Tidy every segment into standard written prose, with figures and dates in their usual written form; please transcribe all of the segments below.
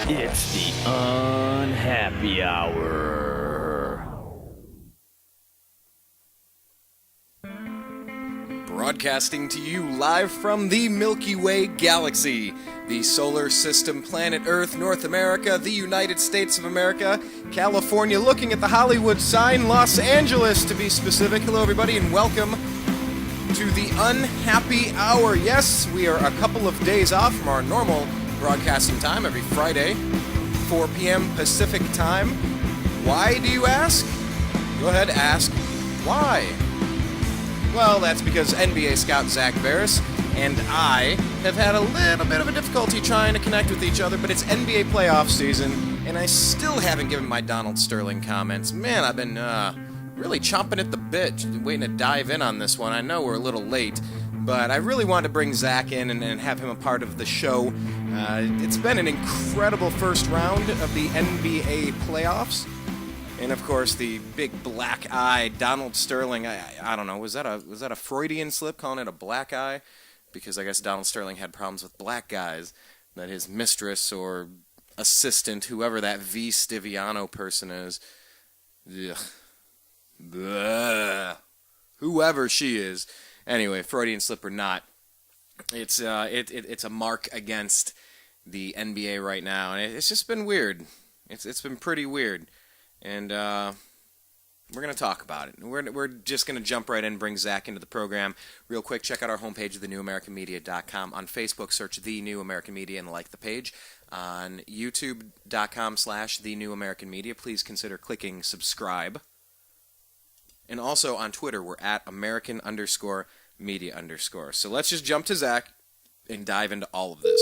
It's the Unhappy Hour. Broadcasting to you live from the Milky Way galaxy, the solar system, planet Earth, North America, the United States of America, California, looking at the Hollywood sign, Los Angeles to be specific. Hello everybody and welcome to the Unhappy Hour. Yes, we are a couple of days off from our normal broadcasting time every Friday, 4 p.m. Pacific time. Why, do you ask? Go ahead, ask. Why? Well, that's because NBA scout Zak Baris and I have had a little bit of a difficulty trying to connect with each other, but it's NBA playoff season, and I still haven't given my Donald Sterling comments. Man, I've been really chomping at the bit, waiting to dive in on this one. I know we're a little late, but I really wanted to bring Zak in and have him a part of the show. It's been an incredible first round of the NBA playoffs. And of course, the big black eye, Donald Sterling. I don't know. Was that a Freudian slip, calling it a black eye? Because I guess Donald Sterling had problems with black guys. That his mistress or assistant, whoever that V. Stiviano person is, whoever she is. Anyway, Freudian slip or not, it's a mark against the NBA right now, and it's just been weird. It's been pretty weird. And we're going to talk about it. We're just going to jump right in and bring Zak into the program. Real quick, check out our homepage, thenewamericanmedia.com. On Facebook, search The New American Media and like the page. On youtube.com/thenewamericanmedia, please consider clicking subscribe. And also on Twitter, we're at American_media_. So let's just jump to Zak and dive into all of this.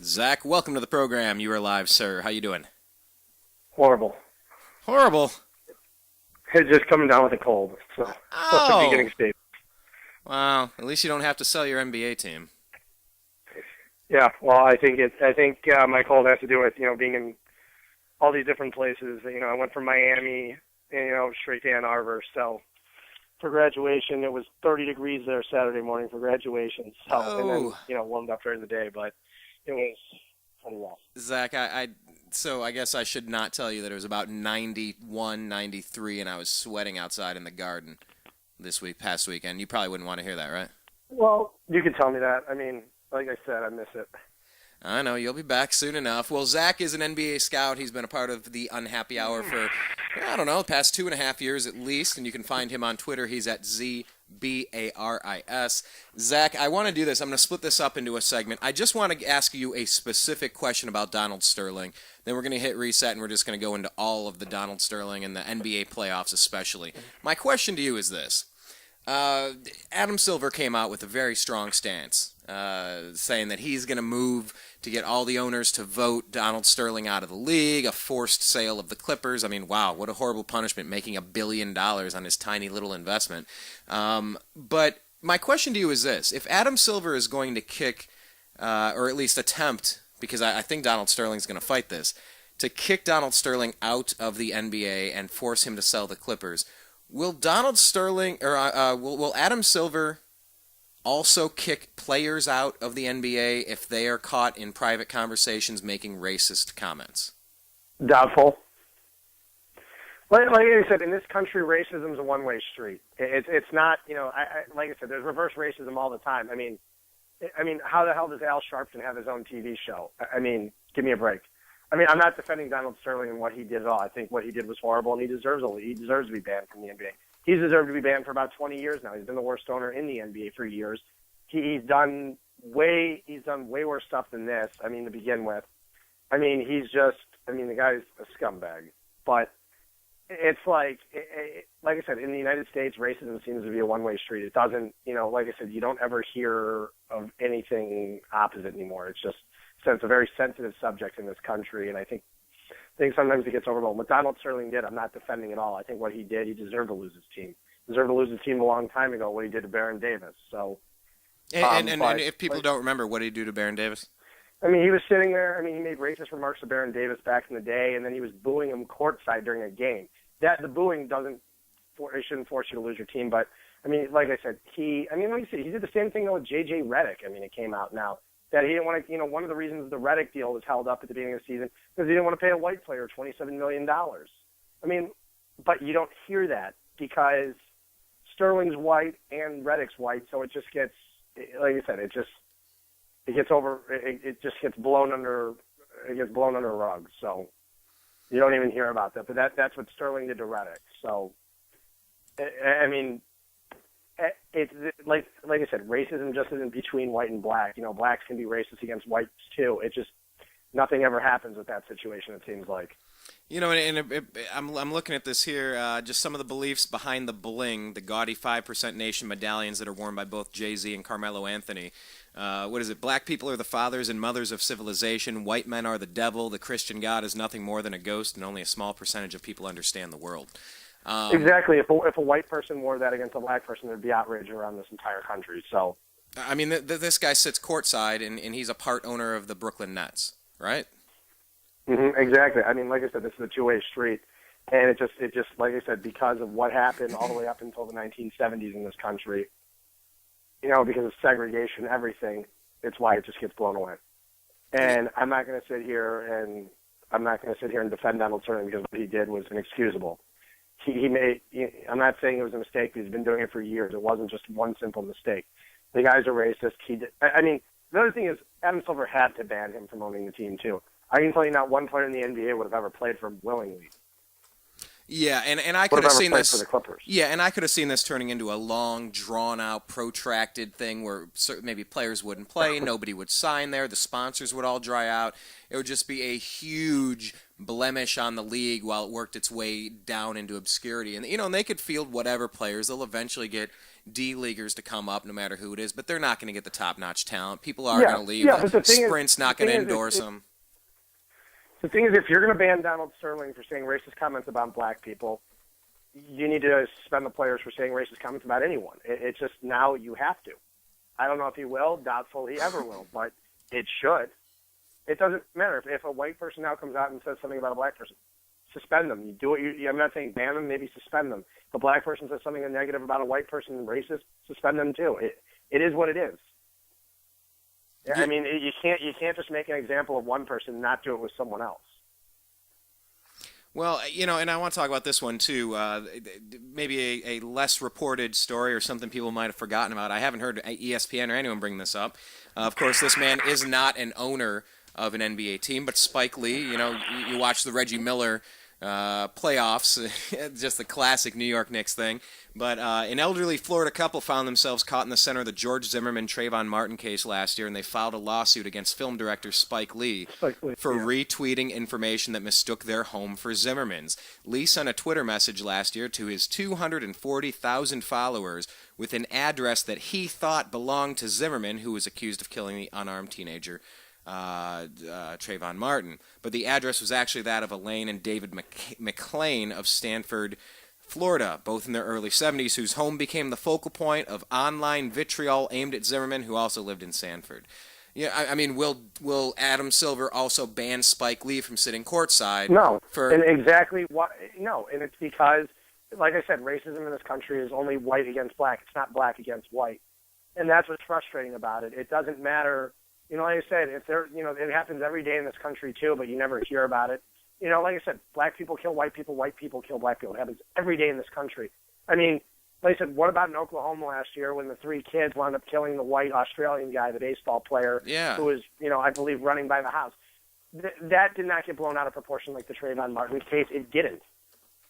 Zak, welcome to the program. You are live, sir. How you doing? Horrible. Horrible? It's just coming down with a cold. So What's the beginning stage? Wow. At least you don't have to sell your NBA team. Yeah. Well, I think my cold has to do with being in all these different places. I went from Miami straight to Ann Arbor. So for graduation, it was 30 degrees there Saturday morning for graduation. So and then warmed up during the day, but it was pretty rough. Zak, so I guess I should not tell you that it was about 91, 93, and I was sweating outside in the garden past weekend. You probably wouldn't want to hear that, right? Well, you can tell me that. I mean, like I said, I miss it. I know, you'll be back soon enough. Well, Zak is an NBA scout. He's been a part of the Unhappy Hour for, the past 2.5 years at least, and you can find him on Twitter. He's at ZBARIS. Zak, I want to do this. I'm going to split this up into a segment. I just want to ask you a specific question about Donald Sterling. Then we're going to hit reset, and we're just going to go into all of the Donald Sterling and the NBA playoffs especially. My question to you is this. Adam Silver came out with a very strong stance, saying that he's going to move to get all the owners to vote Donald Sterling out of the league, a forced sale of the Clippers. I mean, wow, what a horrible punishment, making $1 billion on his tiny little investment. But my question to you is this. If Adam Silver is going to kick, or at least attempt, because I think Donald Sterling's going to fight this, to kick Donald Sterling out of the NBA and force him to sell the Clippers, will Donald Sterling, or will Adam Silver also kick players out of the NBA if they are caught in private conversations making racist comments? Doubtful. Like I said, in this country, racism is a one-way street. It's not, like I said, there's reverse racism all the time. I mean, how the hell does Al Sharpton have his own TV show? I mean, give me a break. I mean, I'm not defending Donald Sterling and what he did at all. I think what he did was horrible, and he deserves to be banned from the NBA. He's deserved to be banned for about 20 years now. He's been the worst owner in the NBA for years. He's done way worse stuff than this. I mean, to begin with. I mean, the guy's a scumbag. But it's like I said, in the United States, racism seems to be a one-way street. It doesn't, like I said, you don't ever hear of anything opposite anymore. It's a very sensitive subject in this country, and I think sometimes it gets overblown. What Donald Sterling did, I'm not defending at all. I think what he did, he deserved to lose his team. He deserved to lose his team a long time ago, what he did to Baron Davis. So And if people don't remember, what did he do to Baron Davis? I mean, he was sitting there. I mean, he made racist remarks to Baron Davis back in the day, and then he was booing him courtside during a game. The booing it shouldn't force you to lose your team, but I mean, like I said, he did the same thing though with J.J. Redick. I mean, it came out now that he didn't want to, one of the reasons the Redick deal was held up at the beginning of the season because he didn't want to pay a white player $27 million. I mean, but you don't hear that because Sterling's white and Redick's white, so it just gets, like I said, it just gets blown under a rug. So you don't even hear about that. But that's what Sterling did to Redick. So I mean, it's like I said, racism just isn't between white and black. Blacks can be racist against whites too. It just nothing ever happens with that situation. It seems like. I'm looking at this here, just some of the beliefs behind the bling, the gaudy 5% Nation medallions that are worn by both Jay-Z and Carmelo Anthony. What is it? Black people are the fathers and mothers of civilization. White men are the devil. The Christian God is nothing more than a ghost, and only a small percentage of people understand the world. Exactly. If a white person wore that against a black person, there'd be outrage around this entire country. So, I mean, this guy sits courtside, and he's a part owner of the Brooklyn Nets, right? Mm-hmm, exactly. I mean, like I said, this is a two-way street, and it just, like I said, because of what happened all the way up until the 1970s in this country, because of segregation, everything, it's why it just gets blown away. And I'm not going to sit here and defend Donald Sterling because what he did was inexcusable. I'm not saying it was a mistake, but he's been doing it for years. It wasn't just one simple mistake. The guy's a racist. I mean, the other thing is Adam Silver had to ban him from owning the team, too. I can tell you not one player in the NBA would have ever played for him willingly. Yeah, and I could have seen this. For the Clippers. Yeah, and I could have seen this turning into a long, drawn-out, protracted thing where maybe players wouldn't play, nobody would sign there, the sponsors would all dry out. It would just be a huge blemish on the league while it worked its way down into obscurity. And and they could field whatever players. They'll eventually get D-leaguers to come up, no matter who it is, but they're not going to get the top-notch talent. People are going to leave. Yeah, but Sprint's not going to endorse them. The thing is, if you're going to ban Donald Sterling for saying racist comments about black people, you need to suspend the players for saying racist comments about anyone. It's just now you have to. I don't know if he will, doubtful he ever will, but it should. It doesn't matter. If a white person now comes out and says something about a black person, suspend them. You do it. I'm not saying ban them, maybe suspend them. If a black person says something negative about a white person, racist, suspend them too. It is what it is. I mean, you can't just make an example of one person and not do it with someone else. Well, and I want to talk about this one too. Maybe a less reported story or something people might have forgotten about. I haven't heard ESPN or anyone bring this up. Of course, this man is not an owner of an NBA team, but Spike Lee. You watch the Reggie Miller playoffs, just the classic New York Knicks thing. But an elderly Florida couple found themselves caught in the center of the George Zimmerman Trayvon Martin case last year, and they filed a lawsuit against film director Spike Lee for retweeting information that mistook their home for Zimmerman's. Lee sent a Twitter message last year to his 240,000 followers with an address that he thought belonged to Zimmerman, who was accused of killing the unarmed teenager Trayvon Martin. But the address was actually that of Elaine and David McLean of Stanford, Florida, both in their early 70s, whose home became the focal point of online vitriol aimed at Zimmerman, who also lived in Sanford. Yeah, I mean, will Adam Silver also ban Spike Lee from sitting courtside? No, and exactly why? No, and it's because, like I said, racism in this country is only white against black. It's not black against white, and that's what's frustrating about it. It doesn't matter. Like I said, if it happens every day in this country too, but you never hear about it. Like I said, black people kill white people kill black people. It happens every day in this country. I mean, like I said, what about in Oklahoma last year when the 3 kids wound up killing the white Australian guy, the baseball player, who was, I believe, running by the house? That did not get blown out of proportion like the Trayvon Martin case. It didn't.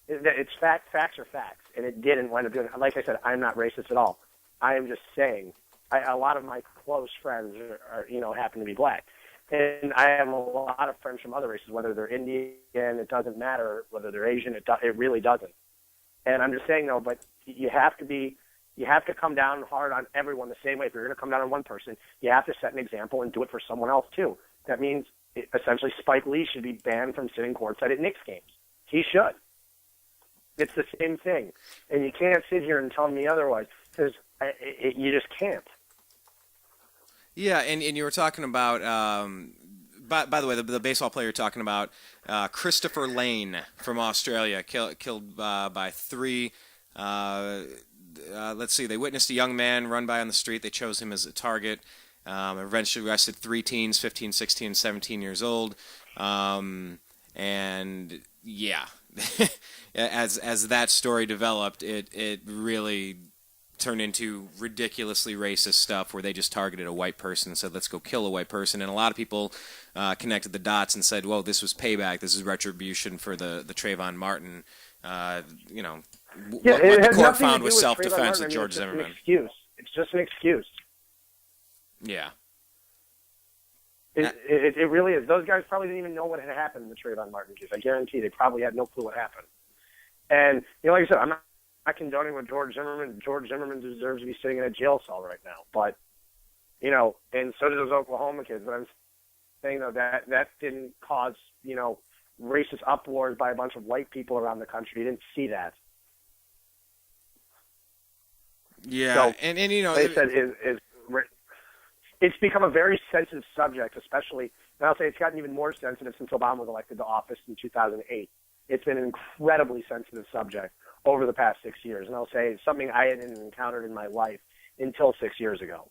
It's facts are facts, and it didn't wind up doing it. Like I said, I'm not racist at all. I am just saying a lot of my close friends are happen to be black. And I have a lot of friends from other races, whether they're Indian, it doesn't matter. Whether they're Asian, it really doesn't. And I'm just saying, though, but you have to come down hard on everyone the same way. If you're going to come down on one person, you have to set an example and do it for someone else, too. That means, essentially, Spike Lee should be banned from sitting courtside at Knicks games. He should. It's the same thing. And you can't sit here and tell me otherwise, because you just can't. Yeah, and you were talking about, by the way, the baseball player you're talking about, Christopher Lane from Australia, killed by three. Let's see, they witnessed a young man run by on the street. They chose him as a target. Eventually arrested three teens, 15, 16, 17 years old. And yeah, as that story developed, it really turned into ridiculously racist stuff where they just targeted a white person and said, let's go kill a white person. And a lot of people connected the dots and said, well, this was payback. This is retribution for the Trayvon Martin, what the court found was self-defense with George Zimmerman. It's just an excuse. Yeah. It really is. Those guys probably didn't even know what had happened in the Trayvon Martin case. I guarantee they probably had no clue what happened. And, like I said, I'm not condoning what George Zimmerman. George Zimmerman deserves to be sitting in a jail cell right now. But, and so do those Oklahoma kids. But I'm saying, though, that didn't cause, racist uproars by a bunch of white people around the country. You didn't see that. Yeah, so, and like I said, it's become a very sensitive subject, especially, and I'll say it's gotten even more sensitive since Obama was elected to office in 2008. It's been an incredibly sensitive subject over the past 6 years, and I'll say it's something I hadn't encountered in my life until 6 years ago.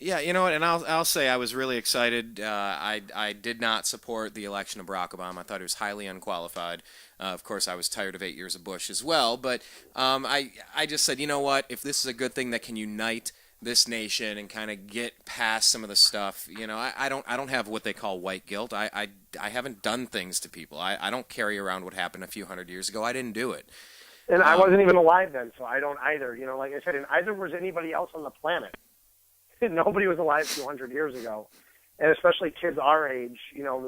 Yeah, you know what, and I'll say I was really excited. I did not support the election of Barack Obama. I thought he was highly unqualified. Of course, I was tired of 8 years of Bush as well. But I just said, you know what, if this is a good thing that can unite this nation and kind of get past some of the stuff, I don't have what they call white guilt. I haven't done things to people. I don't carry around what happened a few hundred years ago. I didn't do it. And I wasn't even alive then, so I don't either. Like I said, and either was anybody else on the planet. Nobody was alive 200 years ago. And especially kids our age,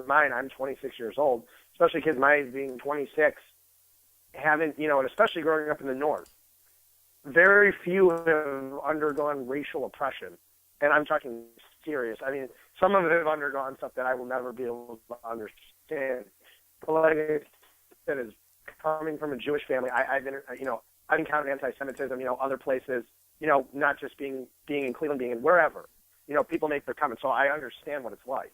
mine, I'm 26 years old, especially kids my age being 26, haven't, and especially growing up in the North, very few have undergone racial oppression. And I'm talking serious. I mean, some of them have undergone stuff that I will never be able to understand. But like I said, is coming from a Jewish family, I've encountered anti-Semitism, other places, not just being in Cleveland, being in wherever. People make their comments, so I understand what it's like.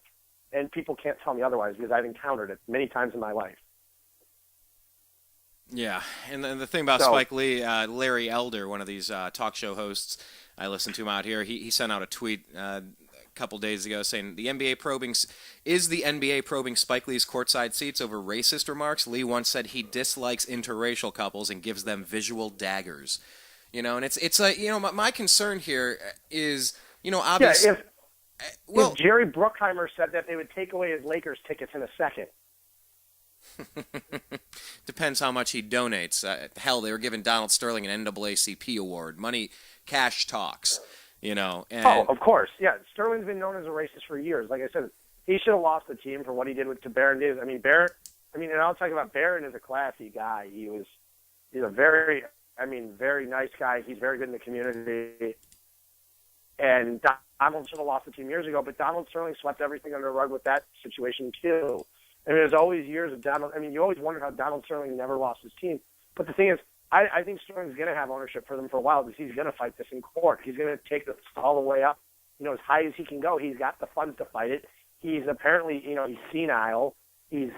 And people can't tell me otherwise because I've encountered it many times in my life. Yeah, and the thing about Spike Lee, Larry Elder, one of these talk show hosts, I listen to him out here, he sent out a tweet a couple days ago saying, the NBA probing Spike Lee's courtside seats over racist remarks? Lee once said he dislikes interracial couples and gives them visual daggers. And it's like, my concern here is, obviously. Yeah, if Jerry Bruckheimer said that they would take away his Lakers tickets in a second. Depends how much he donates. Hell, they were giving Donald Sterling an NAACP award. Money, cash talks, And, oh, of course. Yeah, Sterling's been known as a racist for years. Like I said, he should have lost the team for what he did to Baron Davis. And I'll talk about Baron is a classy guy. He's a very nice guy. He's very good in the community. And Donald should have lost the team years ago, but Donald Sterling swept everything under the rug with that situation, too. There's always years of Donald. You always wonder how Donald Sterling never lost his team. But the thing is, I think Sterling's going to have ownership for them for a while because he's going to fight this in court. He's going to take this all the way up, as high as he can go. He's got the funds to fight it. He's apparently, he's senile. He's,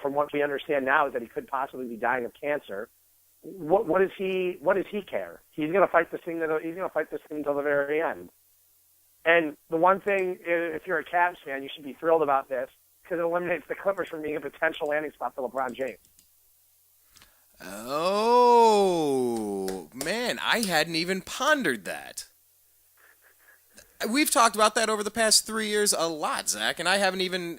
from what we understand now is that he could possibly be dying of cancer. What does he care? He's going to fight this thing until the very end. And the one thing, if you're a Cavs fan, you should be thrilled about this because it eliminates the Clippers from being a potential landing spot for LeBron James. Oh, man, I hadn't even pondered that. We've talked about that over the past 3 years a lot, Zach, and I haven't even.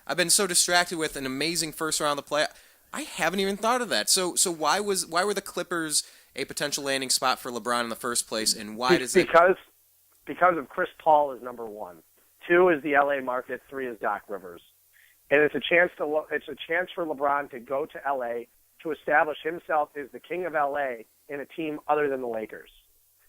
I've been so distracted with an amazing first round of the play. I haven't even thought of that. So why were the Clippers a potential landing spot for LeBron in the first place, and why does it? Because of Chris Paul is number one, 2 is the LA market, 3 is Doc Rivers, and it's a chance for LeBron to go to LA to establish himself as the king of LA in a team other than the Lakers,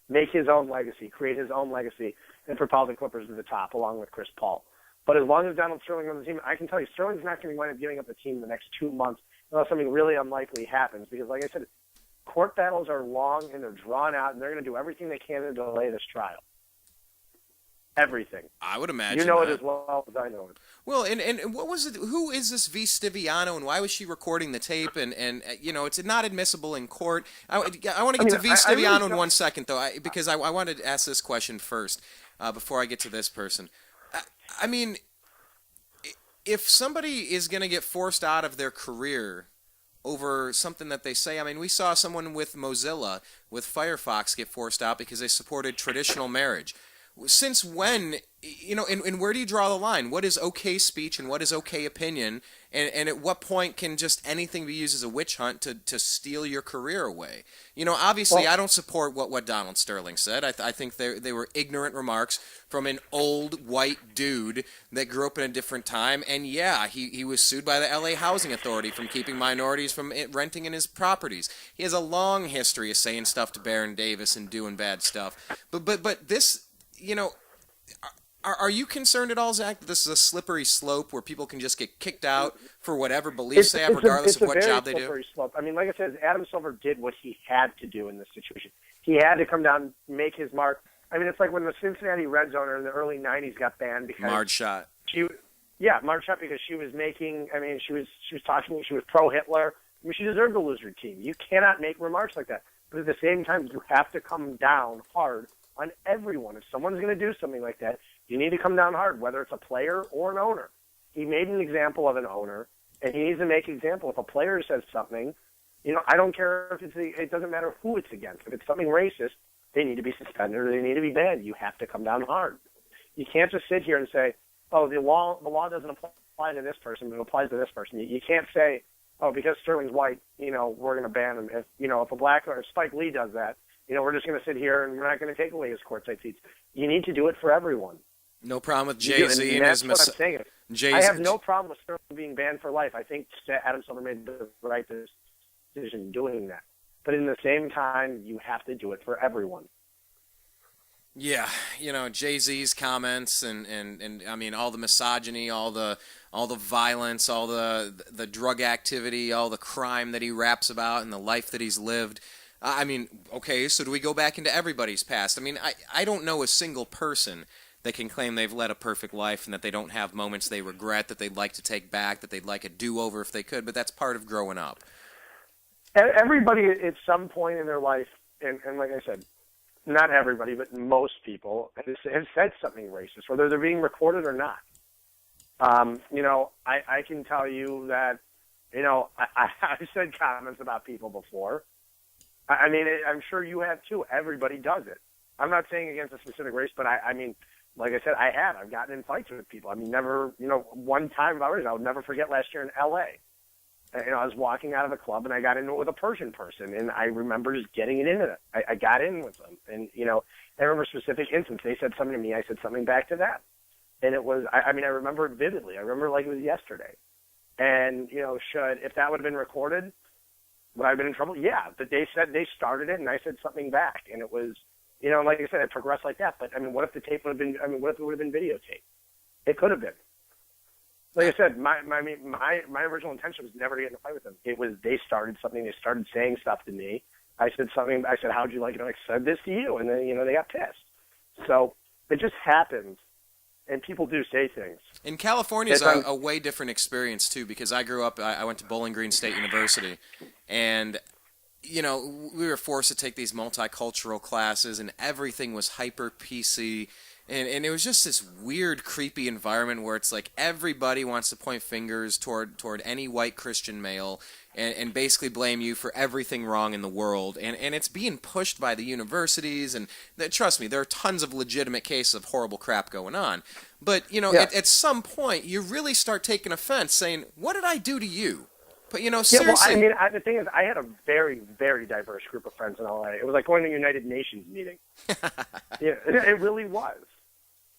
make his own legacy, create his own legacy, and propel the Clippers to the top along with Chris Paul. But as long as Donald Sterling on the team, I can tell you Sterling's not going to wind up giving up the team in the next 2 months unless something really unlikely happens. Because, like I said, court battles are long and they're drawn out, and they're going to do everything they can to delay this trial. everything. I would imagine You know that. it as well as I know it. Well, and what was it? Who is this V. Stiviano, and why was she recording the tape? And it's not admissible in court. I want to get to V. I really Stiviano in don't- 1 second, though, because I wanted to ask this question first before I get to this person. I mean, if somebody is going to get forced out of their career over something that they say, I mean, we saw someone with Mozilla, with Firefox, get forced out because they supported traditional marriage. Since when, and where do you draw the line? What is okay speech and what is okay opinion? And at what point can just anything be used as a witch hunt to steal your career away? Obviously, I don't support what Donald Sterling said. I think they were ignorant remarks from an old white dude that grew up in a different time. And yeah, he was sued by the LA Housing Authority from keeping minorities from renting in his properties. He has a long history of saying stuff to Baron Davis and doing bad stuff. But this... Are you concerned at all, Zach, that this is a slippery slope where people can just get kicked out for whatever beliefs they have, regardless of what job they do? It's a very slippery slope. I mean, like I said, Adam Silver did what he had to do in this situation. He had to come down, make his mark. I mean, it's like when the Cincinnati Reds owner in the early '90s got banned because Marge Schott. Marge Schott, because she was making. I mean, she was talking. She was pro-Hitler. I mean, she deserved to lose her team. You cannot make remarks like that. But at the same time, you have to come down hard on everyone. If someone's going to do something like that, you need to come down hard, whether it's a player or an owner. He made an example of an owner, and he needs to make an example. If a player says something, I don't care if it doesn't matter who it's against. If it's something racist, they need to be suspended or they need to be banned. You have to come down hard. You can't just sit here and say, oh, the law doesn't apply to this person, but it applies to this person. You can't say, oh, because Sterling's white, we're going to ban him. If a black or Spike Lee does that, we're just going to sit here and we're not going to take away his courtside seats. You need to do it for everyone. No problem with Jay-Z and his... That's what I'm saying. Jay-Z. I have no problem with Sterling being banned for life. I think Adam Silver made the right decision doing that. But in the same time, you have to do it for everyone. Yeah, Jay-Z's comments and I mean all the misogyny, all the violence, all the drug activity, all the crime that he raps about and the life that he's lived. I mean, okay, so do we go back into everybody's past? I mean, I don't know a single person that can claim they've led a perfect life and that they don't have moments they regret, that they'd like to take back, that they'd like a do-over if they could, but that's part of growing up. Everybody at some point in their life, and like I said, not everybody, but most people have said something racist, whether they're being recorded or not. I can tell you that, I've said comments about people before. I mean, I'm sure you have too. Everybody does it. I'm not saying against a specific race, but I mean, like I said, I've gotten in fights with people. I mean, never, one time about race, I'll never forget last year in L.A. I was walking out of a club and I got into it with a Persian person, and I remember just getting it into it. I got in with them, and I remember a specific instance. They said something to me, I said something back to them, and it was, I remember it vividly. I remember like it was yesterday. And if that would have been recorded, would I have been in trouble? Yeah, but they said they started it, and I said something back, and it was, like I said, it progressed like that. But I mean, what if the tape would have been? I mean, what if it would have been videotaped? It could have been. Like I said, my original intention was never to get in a fight with them. It was they started something. They started saying stuff to me. I said something. I said, "How'd you like it?" I said this to you, and then they got pissed. So it just happens, and people do say things. In California is a way different experience too, because I grew up. I went to Bowling Green State University, and we were forced to take these multicultural classes, and everything was hyper PC. And it was just this weird, creepy environment where it's like everybody wants to point fingers toward any white Christian male and basically blame you for everything wrong in the world. And it's being pushed by the universities. And trust me, there are tons of legitimate cases of horrible crap going on. But, at some point, you really start taking offense, saying, what did I do to you? But, seriously. Yeah, well, the thing is, I had a very, very diverse group of friends in LA. It was like going to a United Nations meeting. Yeah, it really was.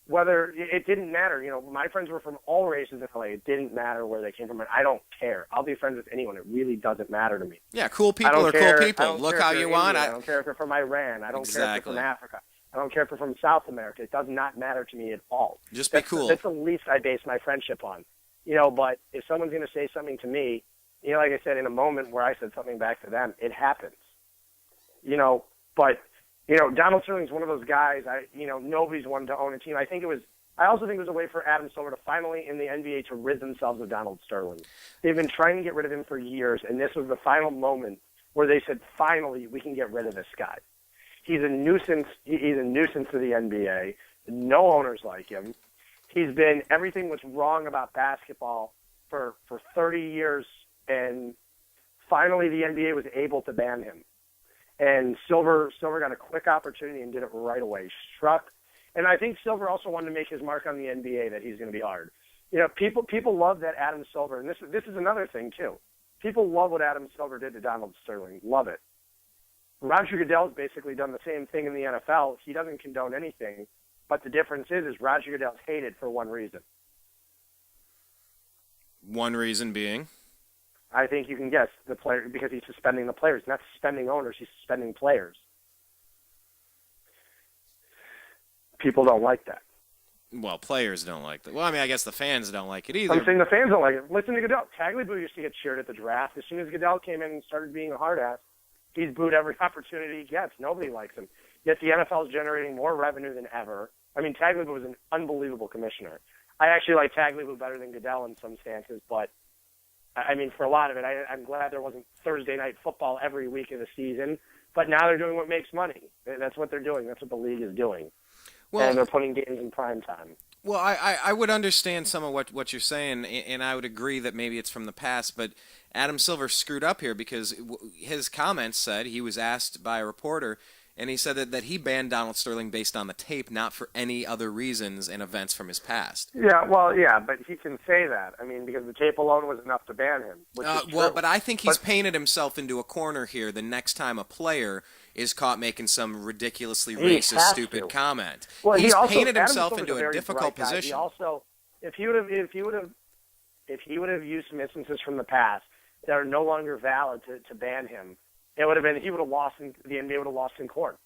Whether it didn't matter, my friends were from all races in LA. It didn't matter where they came from, and I don't care. I'll be friends with anyone. It really doesn't matter to me. Yeah, cool people are cool people. Look how you want. I don't care if they're from Iran. I don't care if they're from Africa. I don't care if they're from South America. It does not matter to me at all. Just be cool. That's the least I base my friendship on. But if someone's going to say something to me, like I said, in a moment where I said something back to them, it happens. But Donald Sterling's one of those guys. Nobody's wanted to own a team. I also think it was a way for Adam Silver to finally, in the NBA, to rid themselves of Donald Sterling. They've been trying to get rid of him for years, and this was the final moment where they said, finally, we can get rid of this guy. He's a nuisance. He's a nuisance to the NBA. No owners like him. He's been everything was wrong about basketball for 30 years, and finally the NBA was able to ban him. And Silver got a quick opportunity and did it right away. Struck. And I think Silver also wanted to make his mark on the NBA that he's going to be hard. People love that Adam Silver, and this is another thing too. People love what Adam Silver did to Donald Sterling. Love it. Roger Goodell's basically done the same thing in the NFL. He doesn't condone anything, but the difference is Roger Goodell's hated for one reason. One reason being? I think you can guess the player, because he's suspending the players, not suspending owners. He's suspending players. People don't like that. Well, players don't like that. Well, I guess the fans don't like it either. I'm saying the fans don't like it. Listen to Goodell. Tagliabue used to get cheered at the draft. As soon as Goodell came in and started being a hard ass, he's booed every opportunity he gets. Nobody likes him. Yet the NFL is generating more revenue than ever. Tagliabue was an unbelievable commissioner. I actually like Tagliabue better than Goodell in some stances, but for a lot of it, I'm glad there wasn't Thursday night football every week of the season. But now they're doing what makes money. That's what they're doing. That's what the league is doing. Well, and they're putting games in prime time. Well, I would understand some of what you're saying, and I would agree that maybe it's from the past, but Adam Silver screwed up here because his comments said he was asked by a reporter, and he said that he banned Donald Sterling based on the tape, not for any other reasons and events from his past. Yeah, but he can say that. Because the tape alone was enough to ban him. But I think he's painted himself into a corner here the next time a player is caught making some ridiculously racist, stupid comment. Well, he's painted himself into a difficult position. He also, if he would have used some instances from the past that are no longer valid to ban him, it would have been the NBA would have lost in court.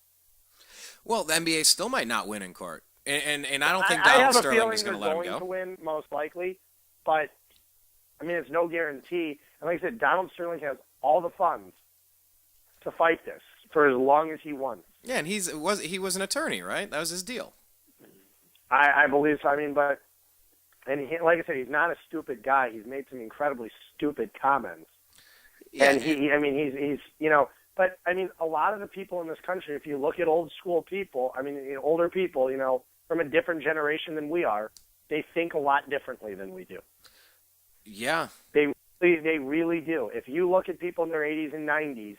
Well, the NBA still might not win in court, and I don't think Donald Sterling is going to let him go. I have a feeling they're going to win, most likely, but it's no guarantee. And like I said, Donald Sterling has all the funds to fight this for as long as he wants. Yeah, and he was an attorney, right? That was his deal. I believe so. Like I said, he's not a stupid guy. He's made some incredibly stupid comments. Yeah, and he's but a lot of the people in this country, if you look at old school people, older people, from a different generation than we are, they think a lot differently than we do. Yeah. They really do. If you look at people in their 80s and 90s,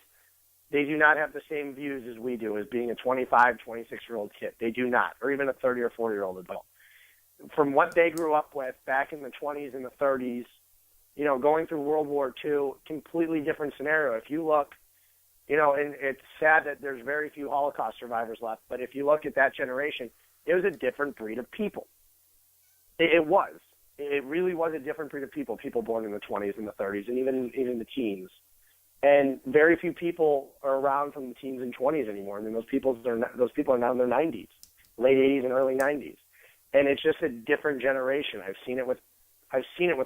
they do not have the same views as we do as being a 25, 26-year-old kid. They do not, or even a 30 or 40-year-old adult. From what they grew up with back in the 20s and the 30s, going through World War II, completely different scenario. If you look, and it's sad that there's very few Holocaust survivors left, but if you look at that generation, it was a different breed of people. It was. It really was a different breed of people born in the 20s and the 30s and even the teens. And very few people are around from the teens and 20s anymore. Those people are now in their 90s, late 80s and early 90s. And it's just a different generation. I've seen it with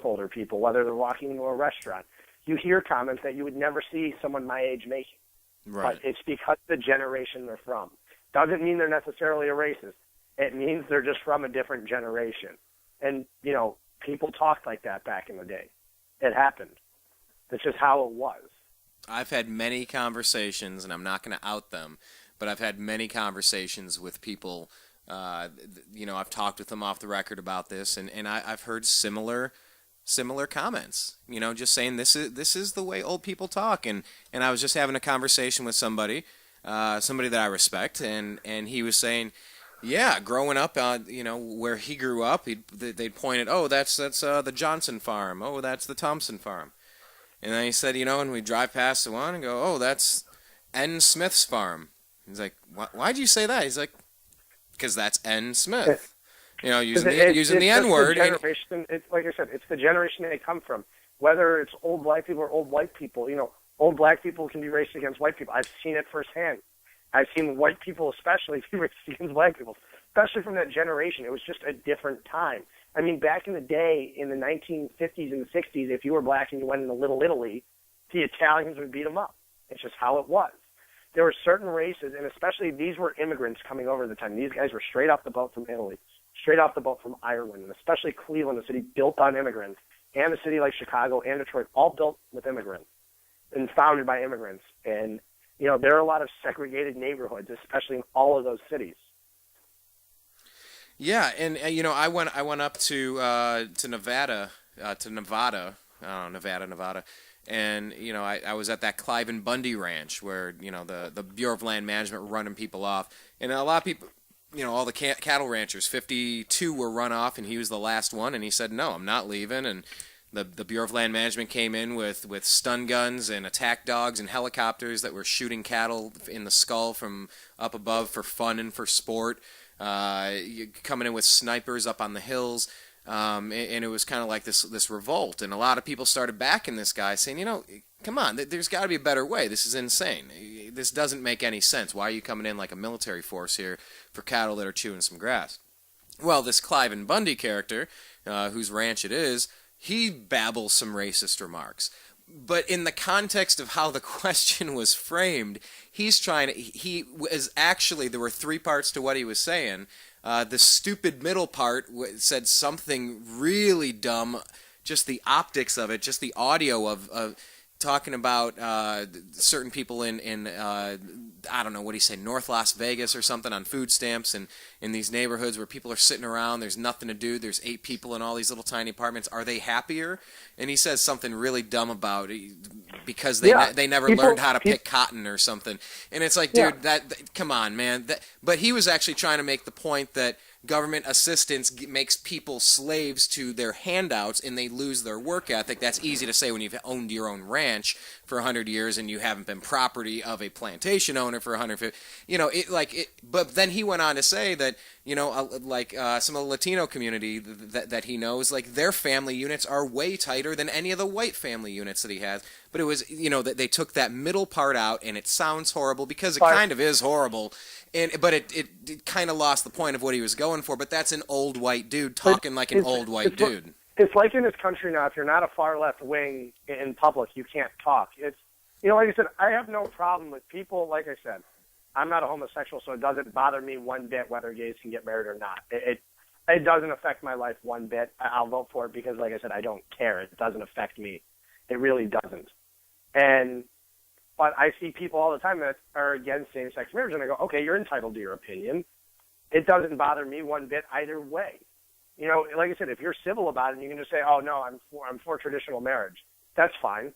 older people, whether they're walking into a restaurant. You hear comments that you would never see someone my age making. Right. But it's because of the generation they're from. Doesn't mean they're necessarily a racist. It means they're just from a different generation. And, people talked like that back in the day. It happened. That's just how it was. I've had many conversations, and I'm not going to out them, but I've had many conversations with people. I've talked with them off the record about this, and I've heard similar comments. Just saying this is the way old people talk. And I was just having a conversation with somebody that I respect, and he was saying, yeah, growing up, where he grew up, they'd point at, oh, that's the Johnson farm, oh, that's the Thompson farm. And then he said, and we drive past the one and go, oh, that's N. Smith's farm. He's like, why'd you say that? He's like, because that's N. Smith. Using the N-word. It's like I said, it's the generation they come from. Whether it's old black people or old white people, old black people can be racist against white people. I've seen it firsthand. I've seen white people especially be racist against black people, especially from that generation. It was just a different time. Back in the day, in the 1950s and 60s, if you were black and you went into Little Italy, the Italians would beat them up. It's just how it was. there were certain races, and especially these were immigrants coming over at the time. These guys were straight off the boat from Italy, straight off the boat from Ireland, and especially Cleveland, a city built on immigrants, and a city like Chicago and Detroit, all built with immigrants and founded by immigrants. And, you know, there are a lot of segregated neighborhoods, especially in all of those cities. Yeah, and you know, I went up to Nevada, Nevada, and you know, I was at that Clive and Bundy Ranch where, you know, the Bureau of Land Management were running people off, and a lot of people, you know, all the cattle ranchers, 52 were run off, and he was the last one, and he said, no, I'm not leaving. And the Bureau of Land Management came in with stun guns and attack dogs and helicopters that were shooting cattle in the skull from up above for fun and for sport. Coming in with snipers up on the hills, and it was kind of like this revolt, and a lot of people started backing this guy, saying, you know, come on, there's got to be a better way. This is insane. This doesn't make any sense. Why are you coming in like a military force here for cattle that are chewing some grass? Well, this Clive and Bundy character, whose ranch it is, he babbles some racist remarks. But in the context of how the question was framed, he was actually, there were three parts to what he was saying. The stupid middle part said something really dumb, just the optics of it, just the audio of talking about certain people in I don't know, what do you say, North Las Vegas or something, on food stamps, and in these neighborhoods where people are sitting around, there's nothing to do, there's 8 people in all these little tiny apartments. Are they happier? And he says something really dumb about it because they never learned how to pick cotton or something. And it's like, dude, that come on, man. But he was actually trying to make the point that government assistance makes people slaves to their handouts and they lose their work ethic. That's easy to say when you've owned your own ranch for 100 years and you haven't been property of a plantation owner for 150. You know, but then he went on to say that, you know, some of the Latino community that he knows, like, their family units are way tighter than any of the white family units that he has. But it was, you know, that they took that middle part out, and it sounds horrible because it kind of is horrible. But it kind of lost the point of what he was going for. But that's an old white dude talking like an old white dude. It's like in this country now, if you're not a far left wing in public, you can't talk. It's, you know, like I said, I have no problem with people. Like I said, I'm not a homosexual, so it doesn't bother me one bit whether gays can get married or not. It doesn't affect my life one bit. I'll vote for it because, like I said, I don't care. It doesn't affect me. It really doesn't. But I see people all the time that are against same-sex marriage, and I go, okay, you're entitled to your opinion. It doesn't bother me one bit either way. You know, like I said, if you're civil about it, you can just say, oh, no, I'm for traditional marriage. That's fine.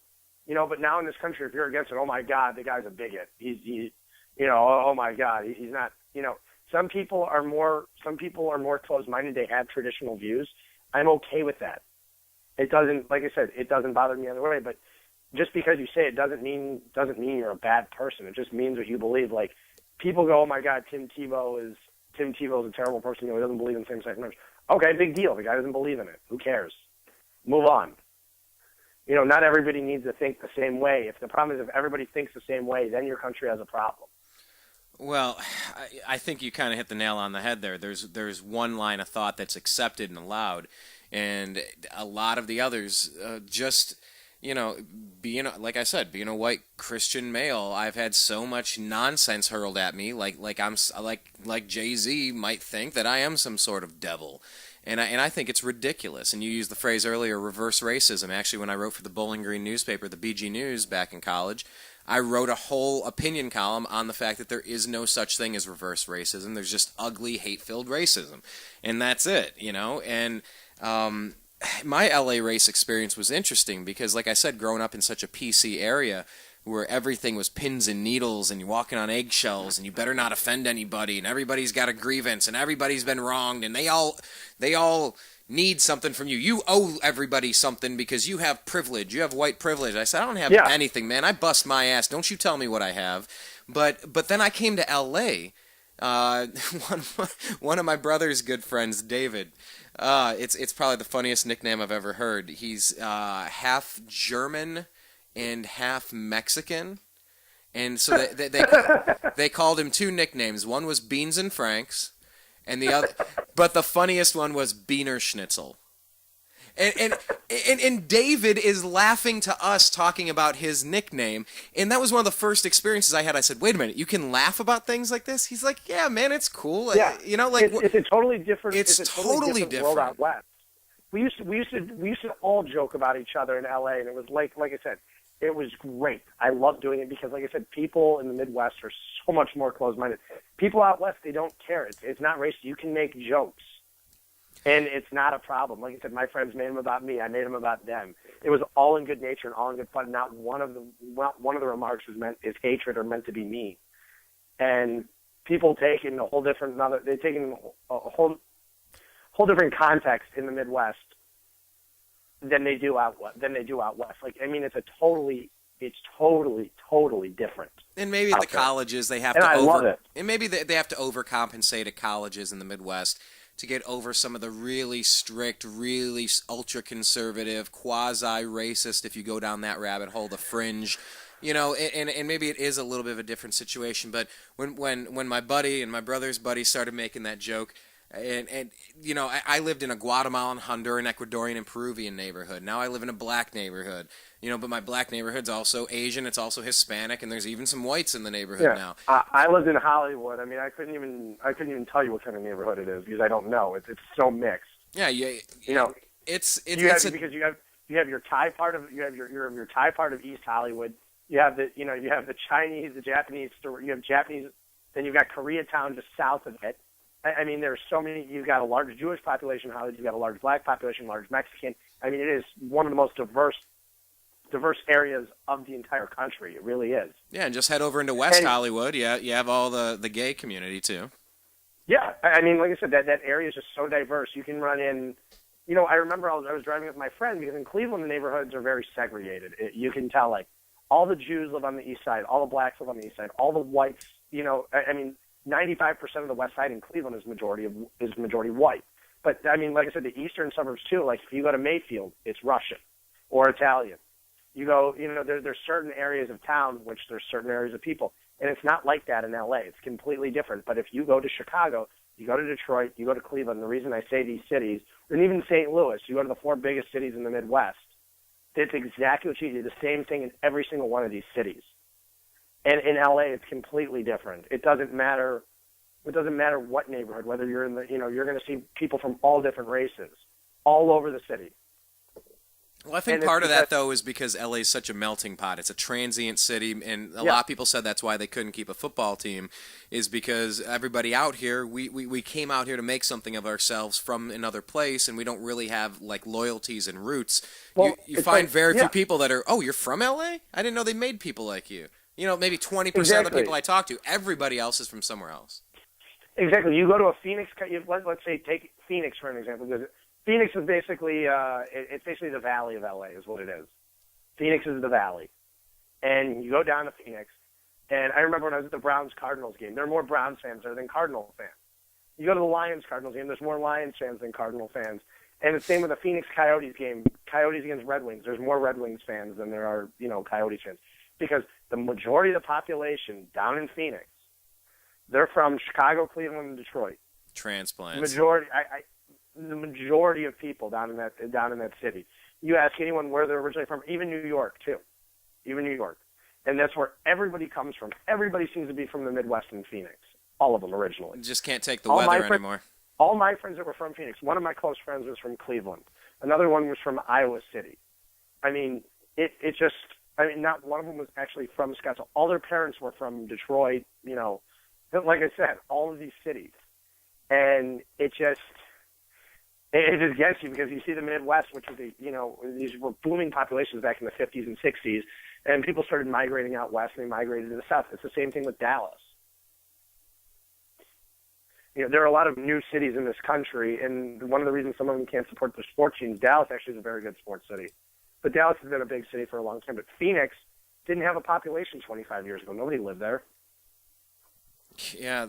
You know, but now in this country, if you're against it, oh, my God, the guy's a bigot. He's you know, oh, my God, he's not, you know. Some people are more closed-minded. They have traditional views. I'm okay with that. It doesn't, like I said, it doesn't bother me either way, but just because you say it doesn't mean you're a bad person. It just means what you believe. Like, people go, oh my God, Tim Tebow is a terrible person. You know, he doesn't believe in same-sex marriage. Okay, big deal. The guy doesn't believe in it. Who cares? Move on. You know, not everybody needs to think the same way. If the problem is if everybody thinks the same way, then your country has a problem. Well, I think you kind of hit the nail on the head there. There's one line of thought that's accepted and allowed, and a lot of the others just, you know, like I said, being a white Christian male, I've had so much nonsense hurled at me, like Jay-Z might think that I am some sort of devil, and I think it's ridiculous. And you used the phrase earlier, reverse racism. Actually, when I wrote for the Bowling Green newspaper, the BG News, back in college, I wrote a whole opinion column on the fact that there is no such thing as reverse racism. There's just ugly, hate-filled racism, and that's it, you know. And my LA race experience was interesting because, like I said, growing up in such a PC area where everything was pins and needles and you're walking on eggshells and you better not offend anybody and everybody's got a grievance and everybody's been wronged and they all need something from you. You owe everybody something because you have privilege. You have white privilege. I said, I don't have anything, man. I bust my ass. Don't you tell me what I have. But then I came to LA. One of my brother's good friends, David, it's probably the funniest nickname I've ever heard. He's half German and half Mexican, and so they called him 2 nicknames. One was Beans and Franks, and the other, but the funniest one was Beaner Schnitzel. And David is laughing to us talking about his nickname, and that was one of the first experiences I had. I said, "Wait a minute, you can laugh about things like this?" He's like, "Yeah, man, it's cool." Yeah, you know, like it's a totally different. It's a totally different world out west. We used to all joke about each other in L.A. and it was like I said, it was great. I love doing it because, like I said, people in the Midwest are so much more closed-minded. People out west, they don't care. It's not racist. You can make jokes. And it's not a problem. Like I said, my friends made them about me. I made them about them. It was all in good nature and all in good fun. Not one of the remarks is hatred or meant to be mean. And people take it in a whole different they take it in a whole different context in the Midwest than they do out west. Like, I mean, it's totally different. And maybe at the colleges they have and to I love it. And maybe they have to overcompensate at colleges in the Midwest to get over some of the really strict, really ultra-conservative, quasi-racist, if you go down that rabbit hole, the fringe, you know, and maybe it is a little bit of a different situation. But when my buddy and my brother's buddy started making that joke, and you know, I lived in a Guatemalan, Honduran, Ecuadorian, and Peruvian neighborhood. Now I live in a black neighborhood. You know, but my black neighborhood's also Asian. It's also Hispanic, and there's even some whites in the neighborhood now. I lived in Hollywood. I mean, I couldn't even tell you what kind of neighborhood it is because I don't know. It's so mixed. Yeah, you know, because you have your Thai part of your Thai part of East Hollywood. You have the Chinese, the Japanese. You have Japanese. Then you've got Koreatown just south of it. I mean, there's so many. You've got a large Jewish population in Hollywood. You've got a large black population, large Mexican. I mean, it is one of the most diverse areas of the entire country. It really is. Yeah, and just head over into West Hollywood. Yeah, you have all the gay community too. Yeah, I mean, like I said, that area is just so diverse. You can run in. You know, I remember I was driving with my friend because in Cleveland the neighborhoods are very segregated. You can tell, like, all the Jews live on the east side, all the blacks live on the east side, all the whites. You know, I mean, 95% of the west side in Cleveland is majority white. But I mean, like I said, the eastern suburbs too. Like if you go to Mayfield, it's Russian or Italian. You go, you know, there's certain areas of town which there's certain areas of people, and it's not like that in L.A. It's completely different. But if you go to Chicago, you go to Detroit, you go to Cleveland. The reason I say these cities, and even St. Louis, you go to the 4 biggest cities in the Midwest. It's exactly what you do. The same thing in every single one of these cities. And in L.A., it's completely different. It doesn't matter. It doesn't matter what neighborhood, whether you're in the, you know, you're going to see people from all different races, all over the city. Well, I think part of that, though, is because L.A. is such a melting pot. It's a transient city, and a lot of people said that's why they couldn't keep a football team, is because everybody out here, we came out here to make something of ourselves from another place, and we don't really have, like, loyalties and roots. Well, you find very few people that are, oh, you're from L.A.? I didn't know they made people like you. You know, maybe 20% of the people I talk to, everybody else is from somewhere else. Exactly. You go to a Phoenix, let's say take Phoenix for an example, because Phoenix is basically, it's basically the valley of LA is what it is. Phoenix is the valley. And you go down to Phoenix, and I remember when I was at the Browns-Cardinals game, there are more Browns fans there than Cardinal fans. You go to the Lions-Cardinals game, there's more Lions fans than Cardinal fans. And the same with the Phoenix-Coyotes game, Coyotes against Red Wings, there's more Red Wings fans than there are, you know, Coyotes fans. Because the majority of the population down in Phoenix, they're from Chicago, Cleveland, and Detroit. Transplants. The majority of people down in that city. You ask anyone where they're originally from, even New York too, even New York, and that's where everybody comes from. Everybody seems to be from the Midwest and Phoenix. All of them originally. You just can't take the weather anymore. All my friends that were from Phoenix. One of my close friends was from Cleveland. Another one was from Iowa City. I mean, it just. I mean, not one of them was actually from Scottsdale. All their parents were from Detroit. You know, like I said, all of these cities, and it just gets you because you see the Midwest, which is these were booming populations back in the 50s and 60s, and people started migrating out west and they migrated to the south. It's the same thing with Dallas. You know, there are a lot of new cities in this country, and one of the reasons some of them can't support their sports teams, Dallas actually is a very good sports city. But Dallas has been a big city for a long time. But Phoenix didn't have a population 25 years ago. Nobody lived there. Yeah,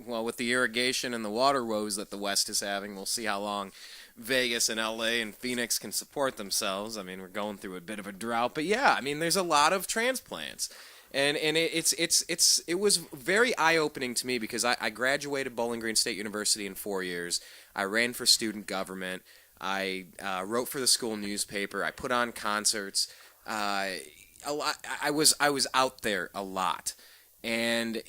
well, with the irrigation and the water woes that the West is having, we'll see how long Vegas and L.A. and Phoenix can support themselves. I mean, we're going through a bit of a drought. But, yeah, I mean, there's a lot of transplants. And it was very eye-opening to me because I graduated Bowling Green State University in 4 years. I ran for student government. I wrote for the school newspaper. I put on concerts. I was out there a lot. And,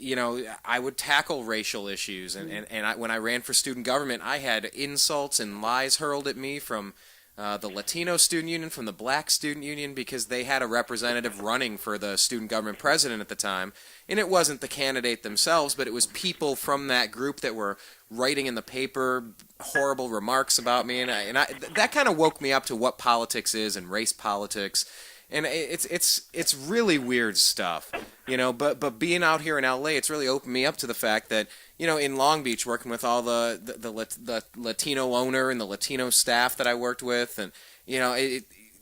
I would tackle racial issues. And when I ran for student government, I had insults and lies hurled at me from the Latino Student Union, from the Black Student Union, because they had a representative running for the student government president at the time. And it wasn't the candidate themselves, but it was people from that group that were writing in the paper horrible remarks about me. And that kind of woke me up to what politics is and race politics. And it's really weird stuff, But being out here in LA, it's really opened me up to the fact that, in Long Beach, working with all the Latino owner and the Latino staff that I worked with, and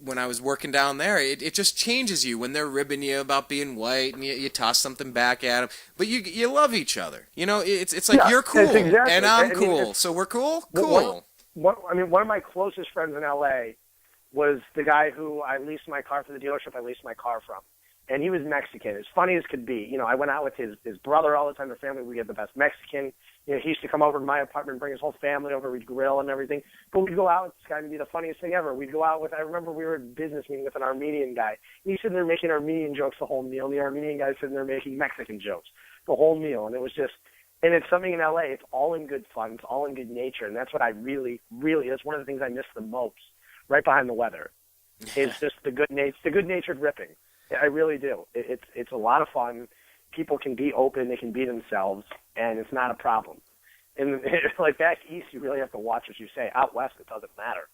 when I was working down there, it just changes you when they're ribbing you about being white, and you toss something back at them. But you love each other, It's like you're cool exactly. and I'm cool, so we're cool. Cool. One of my closest friends in LA was the guy who I leased my car for the dealership I leased my car from. And he was Mexican, as funny as could be. I went out with his brother all the time, their family. We had the best Mexican. He used to come over to my apartment and bring his whole family over. We'd grill and everything. But we'd go out with this guy and it'd be the funniest thing ever. We'd go out with, I remember we were at a business meeting with an Armenian guy. And he's sitting there making Armenian jokes the whole meal. And the Armenian guy's sitting there making Mexican jokes the whole meal. And it was just, and it's something in LA, it's all in good fun. It's all in good nature. And that's what I really, that's one of the things I miss the most, right behind the weather. It's just the good-natured ripping. I really do. It's a lot of fun. People can be open. They can be themselves, and it's not a problem. And like back east, you really have to watch what you say. Out west, it doesn't matter.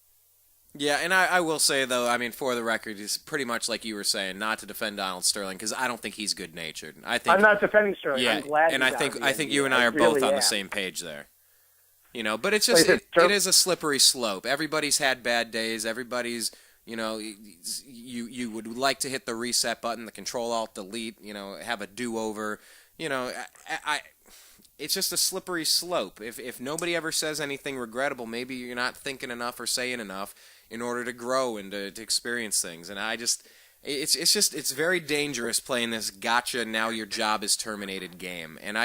Yeah, and I will say, though, for the record, it's pretty much like you were saying, not to defend Donald Sterling, because I don't think he's good-natured. I'm not defending Sterling. Yeah, I'm glad. And I think you and I are both on the same page there. But it's just it is a slippery slope. Everybody's had bad days. Everybody's you would like to hit the reset button, the Control-Alt-Delete, have a do-over. It's just a slippery slope. If nobody ever says anything regrettable, maybe you're not thinking enough or saying enough in order to grow and to experience things. And it's very dangerous playing this gotcha, now your job is terminated game. And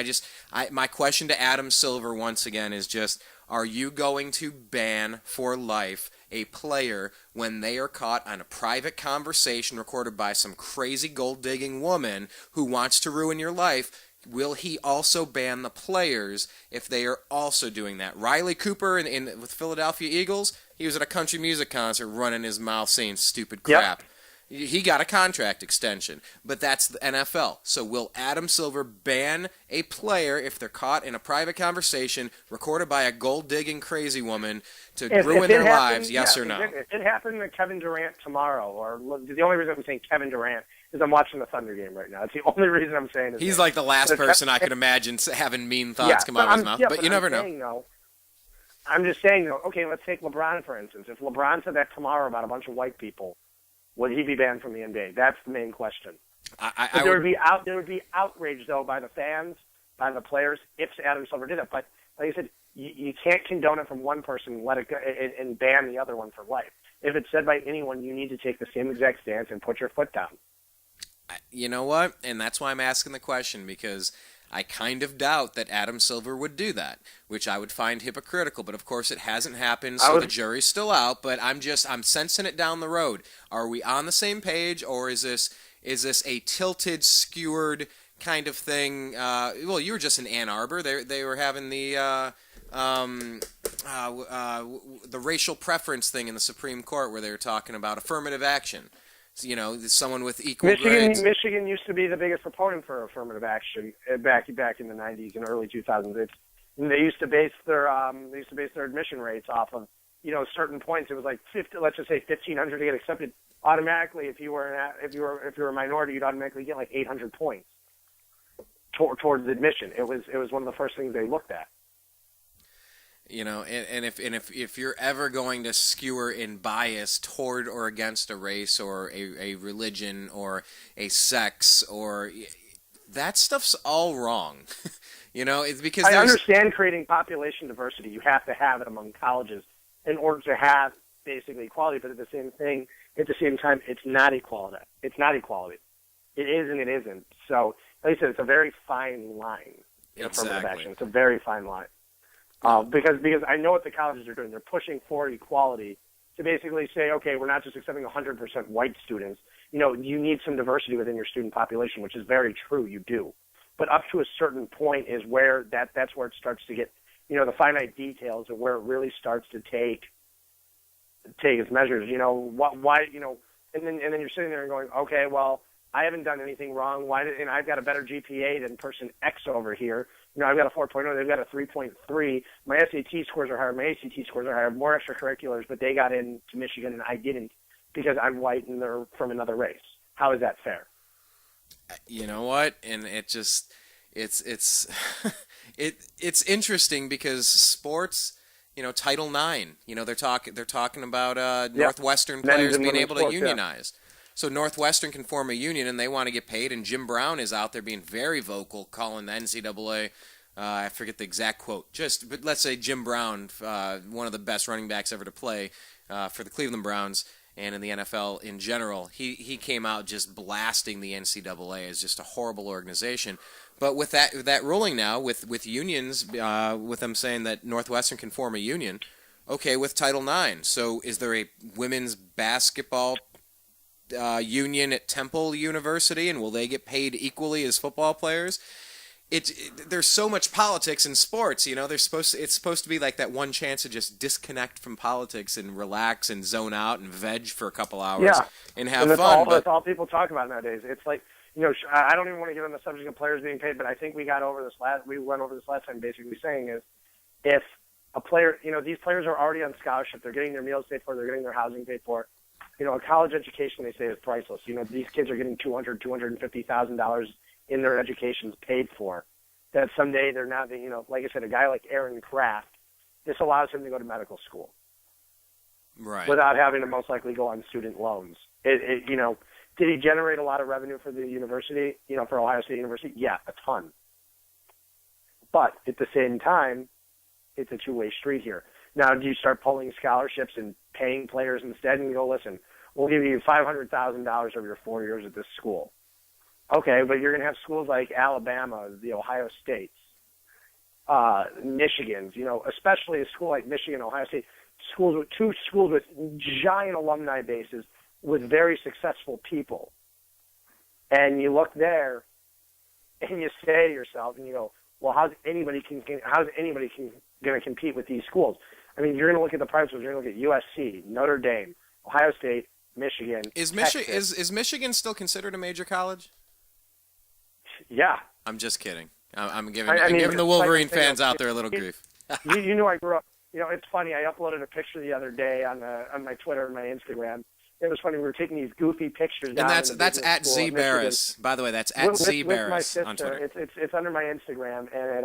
my question to Adam Silver once again is just, are you going to ban for life a player when they are caught on a private conversation recorded by some crazy gold-digging woman who wants to ruin your life? Will he also ban the players if they are also doing that? Riley Cooper with Philadelphia Eagles, he was at a country music concert running his mouth saying stupid crap. Yep. He got a contract extension, but that's the NFL. So will Adam Silver ban a player if they're caught in a private conversation recorded by a gold-digging crazy woman to ruin their lives, yes or no? It happened to Kevin Durant tomorrow. Or the only reason I'm saying Kevin Durant is I'm watching the Thunder game right now. It's the only reason I'm saying it. He's like the last person I could imagine having mean thoughts come out of his mouth, but you never know. I'm just saying, okay, let's take LeBron, for instance. If LeBron said that tomorrow about a bunch of white people, would he be banned from the NBA? That's the main question. There would be outrage, though, by the fans, by the players, if Adam Silver did it. But like I said, you can't condone it from one person and let it go, and ban the other one for life. If it's said by anyone, you need to take the same exact stance and put your foot down. You know what? And that's why I'm asking the question, because I kind of doubt that Adam Silver would do that, which I would find hypocritical. But of course, it hasn't happened, so the jury's still out. But I'm sensing it down the road. Are we on the same page, or is this a tilted, skewered kind of thing? Well, you were just in Ann Arbor. They were having the racial preference thing in the Supreme Court, where they were talking about affirmative action. Someone with equal grades. Michigan used to be the biggest proponent for affirmative action back in the 90s and early 2000s. They used to base their admission rates off of certain points. It was like 50, let's just say 1,500 to get accepted automatically. If you were a minority, you'd automatically get like 800 points towards admission. It was one of the first things they looked at. And if you're ever going to skewer in bias toward or against a race or a religion or a sex, or that stuff's all wrong. It's because I understand creating population diversity. You have to have it among colleges in order to have basically equality. But at the same time, it's not equality. It's not equality. It is and it isn't. So, like I said, it's a very fine line. Exactly. Affirmative action. It's a very fine line. Because I know what the colleges are doing. They're pushing for equality to basically say, okay, we're not just accepting 100% white students. You need some diversity within your student population, which is very true. You do. But up to a certain point is where that's where it starts to get, the finite details of where it really starts to take its measures. Why, and then you're sitting there and going, okay, well, I haven't done anything wrong. And I've got a better GPA than person X over here. I've got a 4.0. They've got a 3.3. My SAT scores are higher. My ACT scores are higher. More extracurriculars, but they got into Michigan and I didn't because I'm white and they're from another race. How is that fair? You know what? And it's it's interesting because sports, Title IX, they're talking about Northwestern players being able to unionize. Yeah. So Northwestern can form a union and they want to get paid, and Jim Brown is out there being very vocal, calling the NCAA, I forget the exact quote, but let's say Jim Brown, one of the best running backs ever to play for the Cleveland Browns and in the NFL in general, he came out just blasting the NCAA as just a horrible organization. But with that ruling now, with unions, with them saying that Northwestern can form a union, okay, with Title IX. So is there a women's basketball union at Temple University, and will they get paid equally as football players? There's so much politics in sports, it's supposed to be like that one chance to just disconnect from politics and relax and zone out and veg for a couple hours and have fun. That's all people talk about nowadays. It's like, I don't even want to get on the subject of players being paid, but I think we went over this last time basically saying is if a player, these players are already on scholarship, they're getting their meals paid for, they're getting their housing paid for. A college education, they say, is priceless. These kids are getting $250,000 in their educations paid for. That someday they're not, like I said, a guy like Aaron Kraft, this allows him to go to medical school, right? Without having to most likely go on student loans. Did he generate a lot of revenue for the university? For Ohio State University, yeah, a ton. But at the same time, it's a two-way street here. Now, do you start pulling scholarships and paying players instead, and you go, listen, we'll give you $500,000 over your 4 years at this school. Okay, but you're going to have schools like Alabama, the Ohio States, Michigan's, especially a school like Michigan, Ohio State, two schools with giant alumni bases with very successful people. And you look there and you say to yourself, and you go, well, how's anybody going to compete with these schools? I mean, you're going to look at the private schools. You're going to look at USC, Notre Dame, Ohio State, Michigan. Is Michigan still considered a major college? Yeah. I'm just kidding. I'm giving the Wolverine fans out there a little grief. you knew I grew up. It's funny. I uploaded a picture the other day on my Twitter and my Instagram. It was funny. We were taking these goofy pictures. And that's at Zak Baris. By the way, that's at Zak Baris on Twitter. It's under my Instagram, and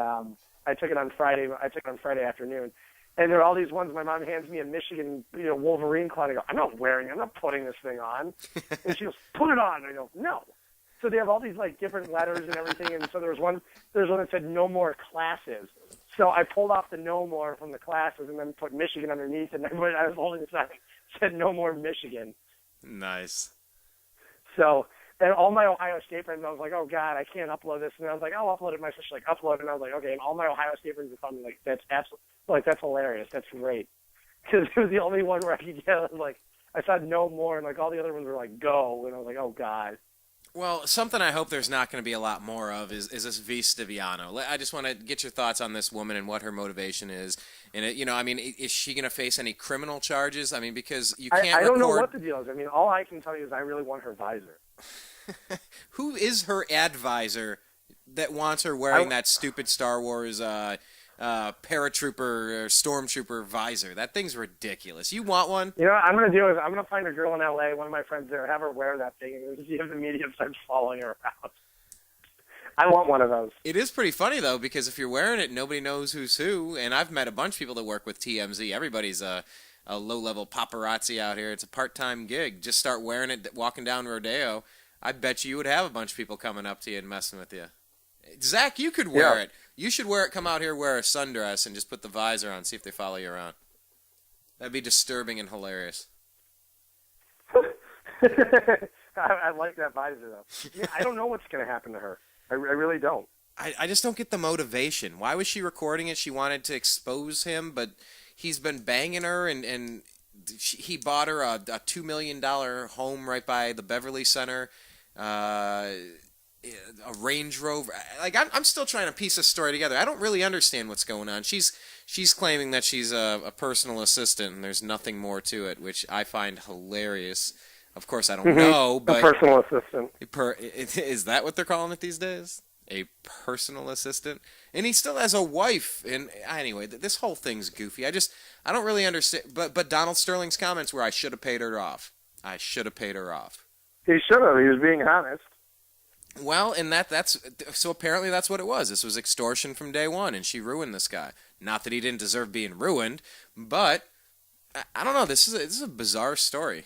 I took it on Friday. I took it on Friday afternoon. And there are all these ones. My mom hands me a Michigan, Wolverine cloud. I go, I'm not putting this thing on. And she goes, put it on. And I go, no. So they have all these like different letters and everything. And so there was one that said no more classes. So I pulled off the no more from the classes and then put Michigan underneath. And then I was holding the sign said no more Michigan. Nice. So, and all my Ohio State friends, I was like, oh God, I can't upload this. And I was like, I'll upload it. My sister upload it. And I was like, okay. And all my Ohio State friends were telling me like, that's absolutely. Like, that's hilarious. That's great. Because it was the only one where I could get, I saw no more, and, all the other ones were, go. And I was like, oh, God. Well, something I hope there's not going to be a lot more of is this V. Stiviano. I just want to get your thoughts on this woman and what her motivation is. And, is she going to face any criminal charges? I mean, because you can't I don't know what the deal is. I mean, all I can tell you is I really want her visor. Who is her advisor that wants her wearing that stupid Star Wars paratrooper or stormtrooper visor? That thing's ridiculous. You want one? What I'm going to do is I'm going to find a girl in L.A., one of my friends there, have her wear that thing, and see if the media starts following her around. I want one of those. It is pretty funny, though, because if you're wearing it, nobody knows who's who, and I've met a bunch of people that work with TMZ. Everybody's a low-level paparazzi out here. It's a part-time gig. Just start wearing it, walking down Rodeo. I bet you would have a bunch of people coming up to you and messing with you. Zach, you could wear it. You should wear it. Come out here, wear a sundress, and just put the visor on. See if they follow you around. That'd be disturbing and hilarious. I like that visor, though. I don't know what's going to happen to her. I really don't. I just don't get the motivation. Why was she recording it? She wanted to expose him, but he's been banging her, and he bought her a $2 million home right by the Beverly Center, a Range Rover. Like, I'm still trying to piece this story together. I don't really understand what's going on. She's claiming that she's a personal assistant, and there's nothing more to it, which I find hilarious. Of course, I don't know, but a personal assistant. Is that what they're calling it these days? A personal assistant? And he still has a wife. And anyway, this whole thing's goofy. I don't really understand. But Donald Sterling's comments were, I should have paid her off. I should have paid her off. He should have. He was being honest. Well, and that's so apparently that's what it was. This was extortion from day one, and she ruined this guy. Not that he didn't deserve being ruined, but I don't know. This is a bizarre story.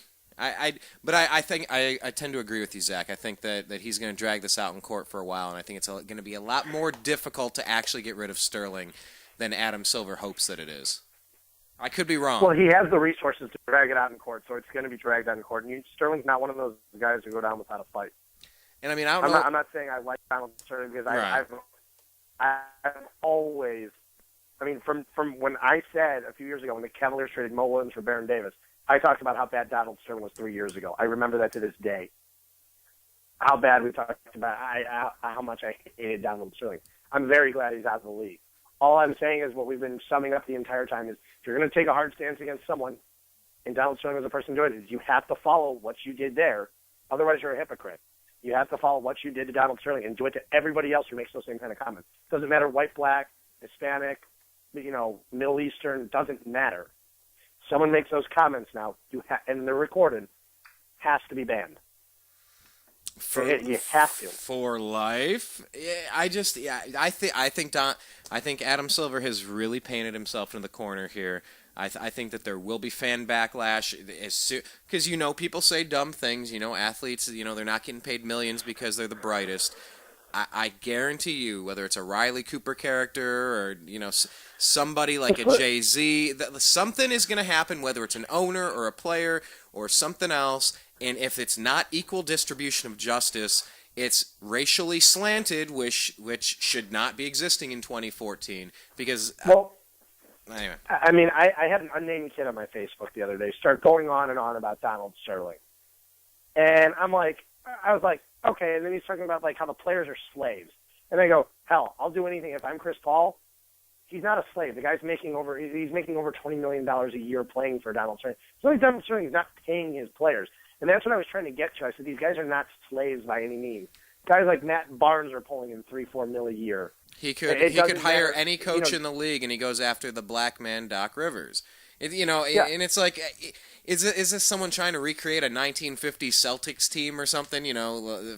But I think I tend to agree with you, Zach. I think that he's going to drag this out in court for a while, and I think it's going to be a lot more difficult to actually get rid of Sterling than Adam Silver hopes that it is. I could be wrong. Well, he has the resources to drag it out in court, so it's going to be dragged out in court. And Sterling's not one of those guys who go down without a fight. And I mean, I don't know. I'm not saying I like Donald Sterling because Right. I've always, I mean, from when I said a few years ago when the Cavaliers traded Mo Williams for Baron Davis, I talked about how bad Donald Sterling was 3 years ago. I remember that to this day. How bad we talked about how much I hated Donald Sterling. I'm very glad he's out of the league. All I'm saying is what we've been summing up the entire time is if you're going to take a hard stance against someone, and Donald Sterling was the person doing it, you have to follow what you did there. Otherwise, you're a hypocrite. You have to follow what you did to Donald Sterling and do it to everybody else who makes those same kind of comments. Doesn't matter white, black, Hispanic, Middle Eastern, doesn't matter. Someone makes those comments now, and they're recorded, has to be banned. You have to for life. Yeah, I think Adam Silver has really painted himself into the corner here. I think that there will be fan backlash because people say dumb things. Athletes, they're not getting paid millions because they're the brightest. I guarantee you, whether it's a Riley Cooper character or somebody like a Jay-Z, something is going to happen, whether it's an owner or a player or something else. And if it's not equal distribution of justice, it's racially slanted, which should not be existing in 2014. Because anyway, I mean, I had an unnamed kid on my Facebook the other day start going on and on about Donald Sterling, and I was like, okay. And then he's talking about how the players are slaves, and I go, hell, I'll do anything if I'm Chris Paul. He's not a slave. The guy's making over $20 million a year playing for Donald Sterling. So Donald Sterling is not paying his players. And that's what I was trying to get to. I said, these guys are not slaves by any means. Guys like Matt Barnes are pulling in $3-4 million a year. He could hire any coach in the league, and he goes after the black man Doc Rivers. And it's like, is this someone trying to recreate a 1950s Celtics team or something?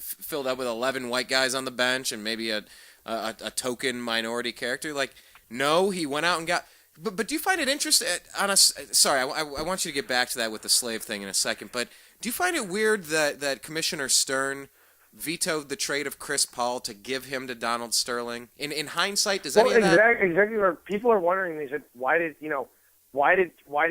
Filled up with 11 white guys on the bench and maybe a token minority character. No, he went out and got. But do you find it interesting? Sorry, I want you to get back to that with the slave thing in a second. But do you find it weird that Commissioner Stern vetoed the trade of Chris Paul to give him to Donald Sterling? In hindsight, does any of that? Exactly. Where people are wondering, they said, why did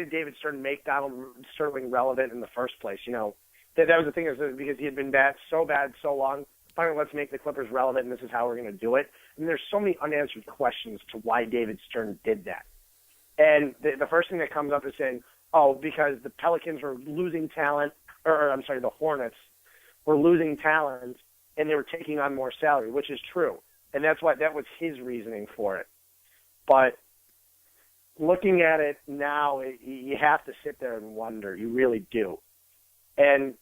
David Stern make Donald Sterling relevant in the first place? That was the thing, is because he had been bad so long. Finally, let's make the Clippers relevant, and this is how we're going to do it. And there's so many unanswered questions to why David Stern did that. And the first thing that comes up is saying, because the Pelicans were losing talent, the Hornets were losing talent, and they were taking on more salary, which is true. And that was his reasoning for it. But looking at it now, you have to sit there and wonder. You really do. And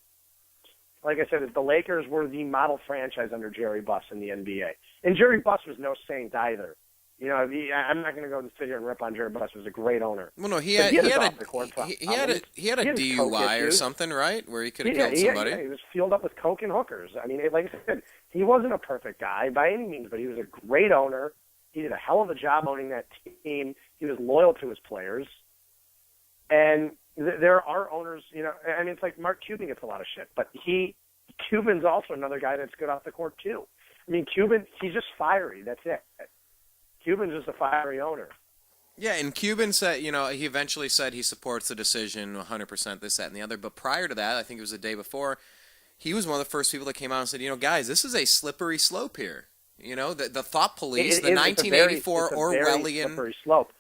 like I said, the Lakers were the model franchise under Jerry Buss in the NBA. And Jerry Buss was no saint either. I'm not going to go and sit here and rip on Jerry Buss. He was a great owner. Well, no, he had a DUI or something, right? Where he could have killed somebody. Yeah, he was fueled up with coke and hookers. I mean, like I said, he wasn't a perfect guy by any means, but he was a great owner. He did a hell of a job owning that team. He was loyal to his players. And there are owners, it's like Mark Cuban gets a lot of shit, but Cuban's also another guy that's good off the court too. I mean, Cuban, he's just fiery. That's it. Cuban's just a fiery owner. Yeah, and Cuban said, he eventually said he supports the decision 100%, this, that, and the other. But prior to that, I think it was the day before, he was one of the first people that came out and said, guys, this is a slippery slope here. You know, the thought police, It the is. 1984 It's a very Orwellian. slippery slope.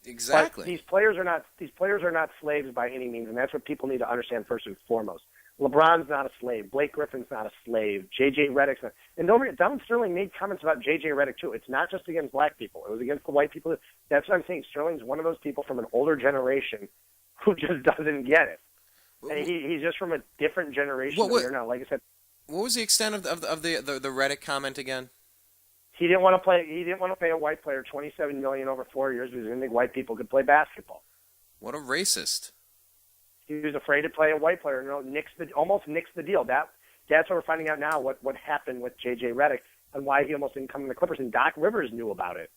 Exactly. But these players are not slaves by any means, and that's what people need to understand first and foremost. LeBron's not a slave. Blake Griffin's not a slave. J.J. Redick's not. And don't forget, Donald Sterling made comments about J.J. Redick too. It's not just against black people. It was against the white people. That's what I'm saying. Sterling's one of those people from an older generation who just doesn't get it. And he's just from a different generation than we are now. Like I said, what was the extent of the Redick comment again? he didn't want to play. He didn't want to pay a white player $27 million over 4 years because he didn't think white people could play basketball. What a racist! He was afraid to play a white player. Almost nixed the deal. That's what we're finding out now. What happened with J.J. Redick and why he almost didn't come to the Clippers. And Doc Rivers knew about it.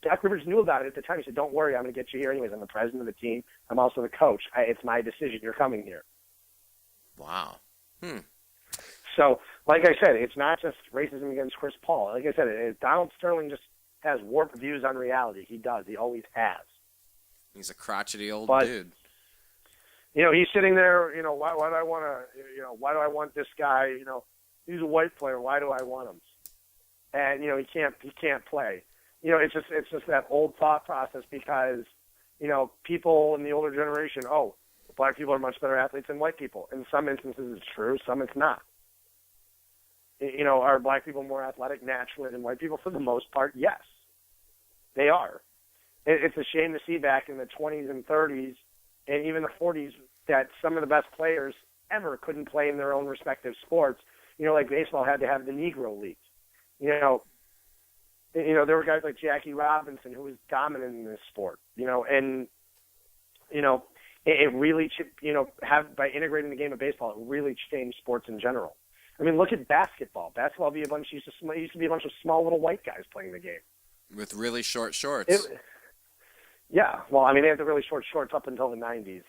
Doc Rivers knew about it at the time. He said, "Don't worry, I'm going to get you here anyways. I'm the president of the team. I'm also the coach. It's my decision. You're coming here." Wow. So, like I said, it's not just racism against Chris Paul. Like I said, Donald Sterling just has warped views on reality. He does. He always has. He's a crotchety old dude. You know, he's sitting there. You know, why do I want to? You know, why do I want this guy? You know, he's a white player. Why do I want him? And you know, he can't play. You know, it's just that old thought process because, you know, people in the older generation, black people are much better athletes than white people. In some instances it's true, some it's not. You know, are black people more athletic naturally than white people? For the most part, yes. They are. It's a shame to see back in the 20s and 30s and even the 40s that some of the best players ever couldn't play in their own respective sports. You know, like baseball had to have the Negro League. You know, there were guys like Jackie Robinson who was dominant in this sport, you know, and, you know, it really, you know, by integrating the game of baseball, it really changed sports in general. I mean, look at basketball. Basketball used to be a bunch of small little white guys playing the game. With really short shorts. Yeah. Well, I mean, they had the really short shorts up until the 90s.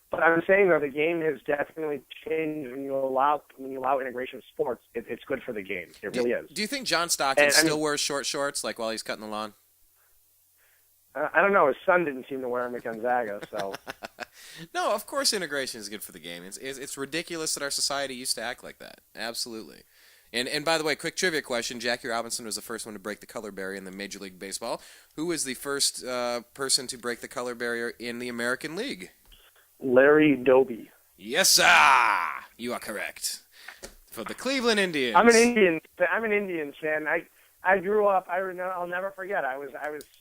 But I'm saying, though, the game has definitely changed when you allow integration of sports. It's good for the game. It really is. Do you think John Stockton still wears short shorts, like while he's cutting the lawn? I don't know. His son didn't seem to wear them at Gonzaga, so. No, of course integration is good for the game. It's ridiculous that our society used to act like that. Absolutely. And by the way, quick trivia question. Jackie Robinson was the first one to break the color barrier in the Major League Baseball. Who was the first person to break the color barrier in the American League? Larry Doby. Yes, sir. You are correct. For the Cleveland Indians. I'm an Indians fan. I grew up. I'll never forget. I was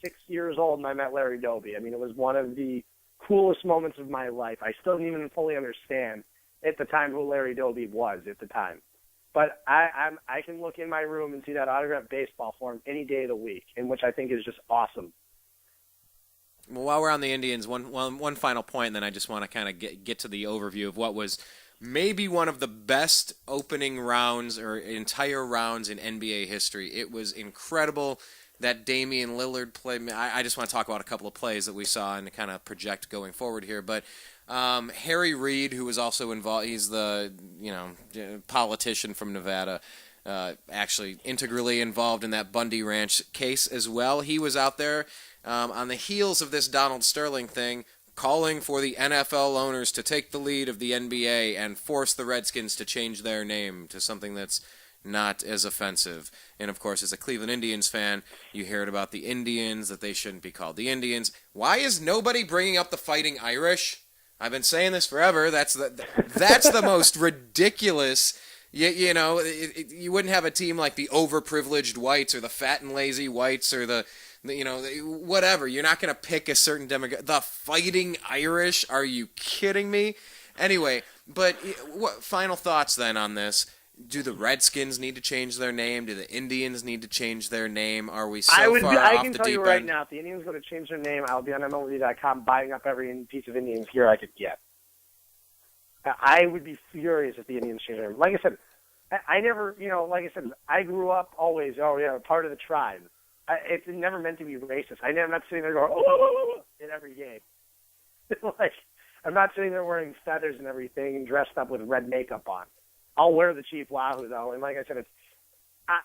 6 years old and I met Larry Doby. I mean, it was one of the coolest moments of my life. I still didn't even fully understand at the time who Larry Doby was at the time. But I can look in my room and see that autographed baseball for him any day of the week, and which I think is just awesome. Well, while we're on the Indians, one final point, and then I just want to kind of get to the overview of what was maybe one of the best opening rounds or entire rounds in NBA history. It was incredible that Damian Lillard played. I just want to talk about a couple of plays that we saw and kind of project going forward here. But Harry Reid, who was also involved, he's the politician from Nevada, actually integrally involved in that Bundy Ranch case as well. He was out there on the heels of this Donald Sterling thing, calling for the NFL owners to take the lead of the NBA and force the Redskins to change their name to something that's not as offensive. And, of course, as a Cleveland Indians fan, you hear about the Indians, that they shouldn't be called the Indians. Why is nobody bringing up the Fighting Irish? I've been saying this forever. That's the most ridiculous. You wouldn't have a team like the overprivileged whites or the fat and lazy whites or the whatever. You're not going to pick a certain demographic. The Fighting Irish? Are you kidding me? Anyway, but what final thoughts then on this? Do the Redskins need to change their name? Do the Indians need to change their name? Are we far off the deep end? I can tell you right now, if the Indians were to change their name, I'll be on MLB.com buying up every piece of Indians gear I could get. I would be furious if the Indians changed their name. Like I said, I grew up always, part of the tribe. It's never meant to be racist. I'm not sitting there going, oh, in every game. I'm not sitting there wearing feathers and everything and dressed up with red makeup on. I'll wear the Chief Wahoo, though, and like I said,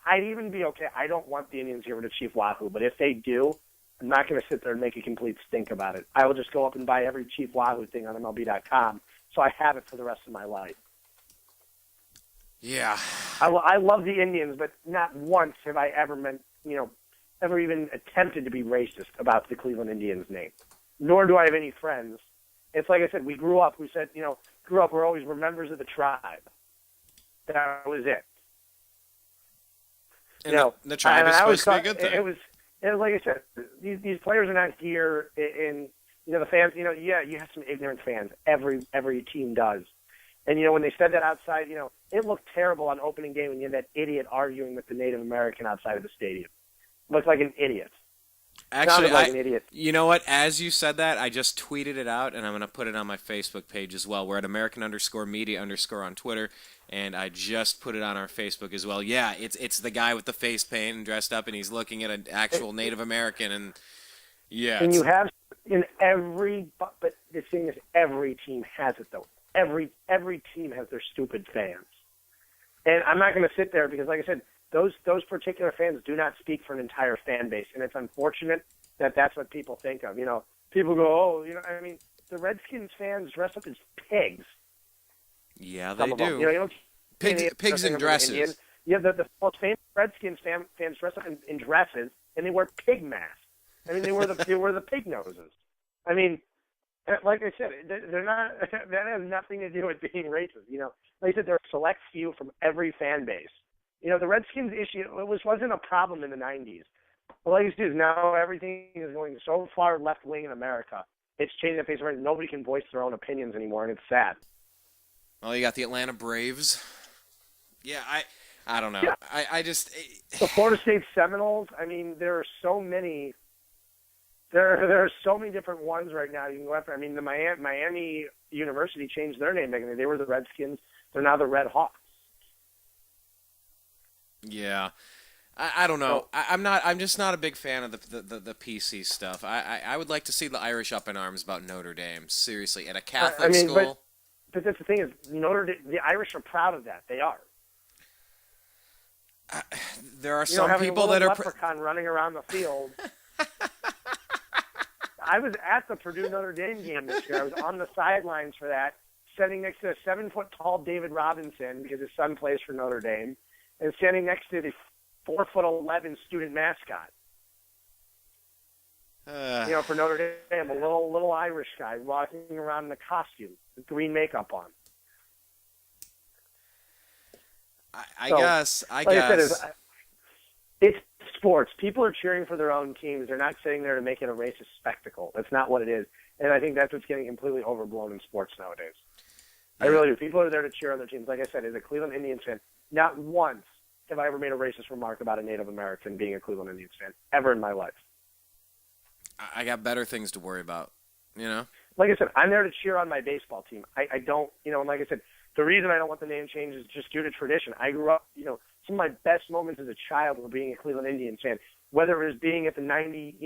I'd even be okay. I don't want the Indians to get rid of Chief Wahoo, but if they do, I'm not going to sit there and make a complete stink about it. I will just go up and buy every Chief Wahoo thing on MLB.com, so I have it for the rest of my life. Yeah. I love the Indians, but not once have I ever even attempted to be racist about the Cleveland Indians name. Nor do I have any friends. It's like I said, we grew up, we're members of the tribe. That was it. And the tribe is supposed to be a good thing. It was like I said, these players are not here in the fans, you have some ignorant fans. Every team does. And, when they said that outside, it looked terrible on opening day when you had that idiot arguing with the Native American outside of the stadium. Looked like an idiot. Actually, like an idiot. You know what? As you said that, I just tweeted it out, and I'm going to put it on my Facebook page as well. We're at American_media_ on Twitter, and I just put it on our Facebook as well. Yeah, it's the guy with the face paint and dressed up, and he's looking at an actual Native American, and yeah. And you have in but the thing is, every team has it though. Every team has their stupid fans, and I'm not going to sit there because, like I said, those particular fans do not speak for an entire fan base, and it's unfortunate that that's what people think of. People go, the Redskins fans dress up as pigs. Yeah, they do. Pigs in dresses. Yeah, the most famous Redskins fans dress up in dresses, and they wear pig masks. They wear the pig noses. Like I said, they're not. That has nothing to do with being racist. Like I said, there are a select few from every fan base. The Redskins issue wasn't a problem in the 90s. Well, like I said, now everything is going so far left wing in America. It's changing the face of it. Nobody can voice their own opinions anymore, and it's sad. Well, you got the Atlanta Braves. Yeah, I don't know. Yeah. I just The Florida State Seminoles. There are so many. There are so many different ones right now you can go after. The Miami University changed their name. They were the Redskins. They're now the Red Hawks. Yeah, I don't know. I'm just not a big fan of the PC stuff. I would like to see the Irish up in arms about Notre Dame. Seriously, at a Catholic school. But that's the thing is, the Irish are proud of that. They are. There are some people that are leprechaun running around the field. I was at the Purdue Notre Dame game this year. I was on the sidelines for that, sitting next to a 7-foot-tall David Robinson because his son plays for Notre Dame, and standing next to the 4'11" student mascot. For Notre Dame, a little Irish guy walking around in a costume with green makeup on. I guess. I said, it's sports. People are cheering for their own teams. They're not sitting there to make it a racist spectacle. That's not what it is. And I think that's what's getting completely overblown in sports nowadays. I really do. People are there to cheer on their teams. Like I said, as a Cleveland Indians fan, not once have I ever made a racist remark about a Native American being a Cleveland Indians fan, ever in my life. I got better things to worry about, Like I said, I'm there to cheer on my baseball team. I don't, and like I said, the reason I don't want the name changed is just due to tradition. I grew up, some of my best moments as a child were being a Cleveland Indians fan, whether it was being at the 90,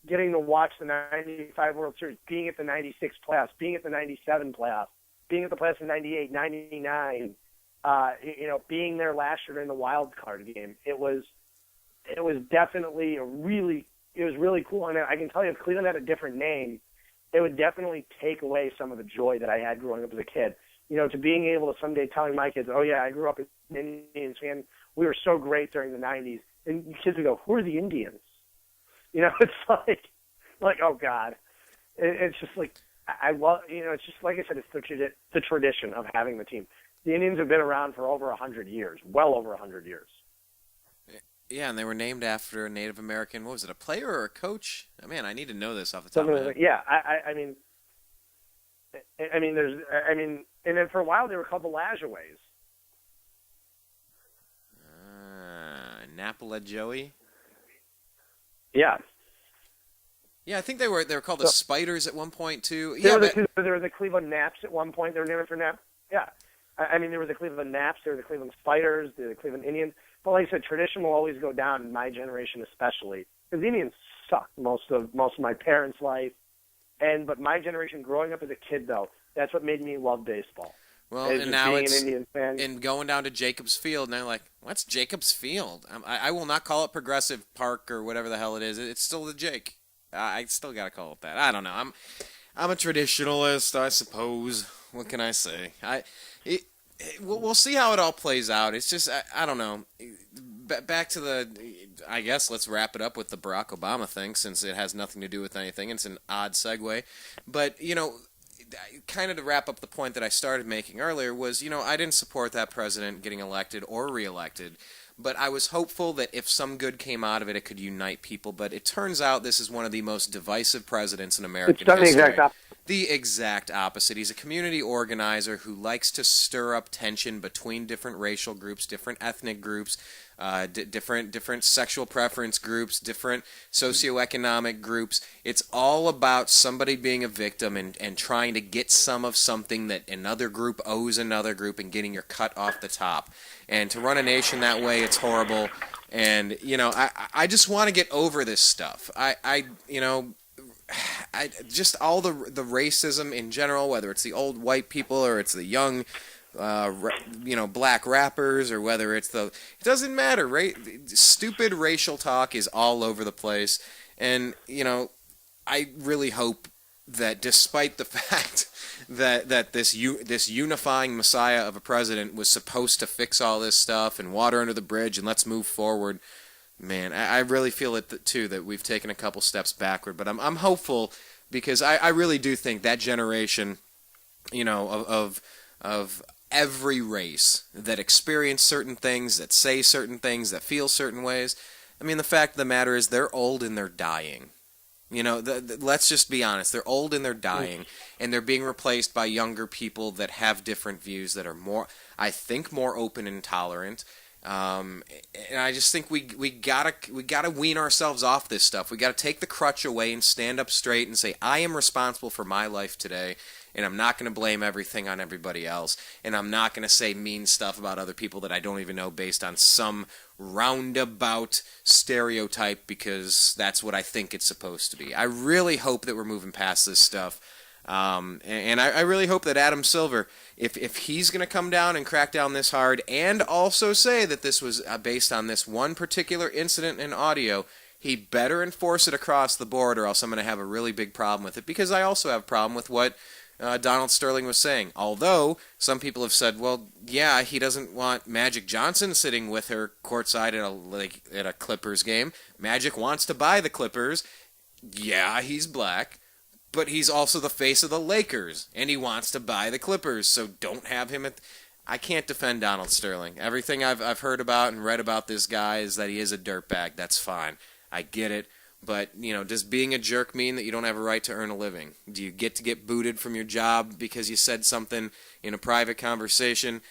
getting to watch the 95 World Series, being at the 96 playoffs, being at the 97 playoffs, being at the playoffs in 98, 99, being there last year in the wild card game. It was definitely it was really cool. And I can tell you, if Cleveland had a different name, it would definitely take away some of the joy that I had growing up as a kid. To being able to someday telling my kids, oh, yeah, I grew up as an Indians fan. We were so great during the 90s. And kids would go, who are the Indians? It's like, oh, God. It's just like, I love, it's just like I said, it's the tradition of having the team. The Indians have been around for over 100 years, well over 100 years. Yeah, and they were named after a Native American, what was it, a player or a coach? Man, I need to know this off the top of my head. Yeah, and then for a while they were called the Lajoways. Napala Joey? Yeah. Yeah, I think they were called the Spiders at one point too. They were the Cleveland Naps at one point. They were named after Nap. Yeah. There were the Cleveland Naps. There were the Cleveland Spiders. There were the Cleveland Indians. But like I said, tradition will always go down in my generation, especially because the Indians sucked most of my parents' life. But my generation, growing up as a kid, though, that's what made me love baseball. Well, and now it's an Indian fan. And going down to Jacobs Field, and I'm like, what's Jacobs Field? I will not call it Progressive Park or whatever the hell it is. It's still the Jake. I still got to call it that. I don't know. I'm a traditionalist, I suppose. What can I say? we'll see how it all plays out. It's just I don't know. Back to the, I guess let's wrap it up with the Barack Obama thing, since it has nothing to do with anything. It's an odd segue, but kind of to wrap up the point that I started making earlier was, I didn't support that president getting elected or reelected, but I was hopeful that if some good came out of it, it could unite people. But it turns out this is one of the most divisive presidents in American history. It's done the exact opposite. The exact opposite. He's a community organizer who likes to stir up tension between different racial groups, different ethnic groups, different sexual preference groups, different socioeconomic groups. It's all about somebody being a victim and trying to get some of something that another group owes another group and getting your cut off the top. And to run a nation that way, it's horrible. And, I just want to get over this stuff. I just all the racism in general, whether it's the old white people or it's the young, black rappers, or whether it's it doesn't matter, right? Stupid racial talk is all over the place, and I really hope that despite the fact that this unifying messiah of a president was supposed to fix all this stuff and water under the bridge and let's move forward. Man, I really feel it too, that we've taken a couple steps backward, but I'm hopeful, because I really do think that generation, of every race that experience certain things, that say certain things, that feel certain ways. I mean, the fact of the matter is they're old and they're dying. Let's just be honest. They're old and they're dying, and they're being replaced by younger people that have different views, that are more open and tolerant. And I just think we gotta wean ourselves off this stuff. We gotta take the crutch away and stand up straight and say, I am responsible for my life today, and I'm not gonna blame everything on everybody else, and I'm not gonna say mean stuff about other people that I don't even know based on some roundabout stereotype, because that's what I think it's supposed to be. I really hope that we're moving past this stuff. And I really hope that Adam Silver, if he's going to come down and crack down this hard, and also say that this was based on this one particular incident in audio, he better enforce it across the board, or else I'm going to have a really big problem with it, because I also have a problem with what Donald Sterling was saying. Although some people have said, well, yeah, he doesn't want Magic Johnson sitting with her courtside at a Clippers game. Magic wants to buy the Clippers. Yeah, he's black. But he's also the face of the Lakers, and he wants to buy the Clippers, so don't have him at... I can't defend Donald Sterling. Everything I've heard about and read about this guy is that he is a dirtbag. That's fine. I get it. But, does being a jerk mean that you don't have a right to earn a living? Do you get booted from your job because you said something in a private conversation?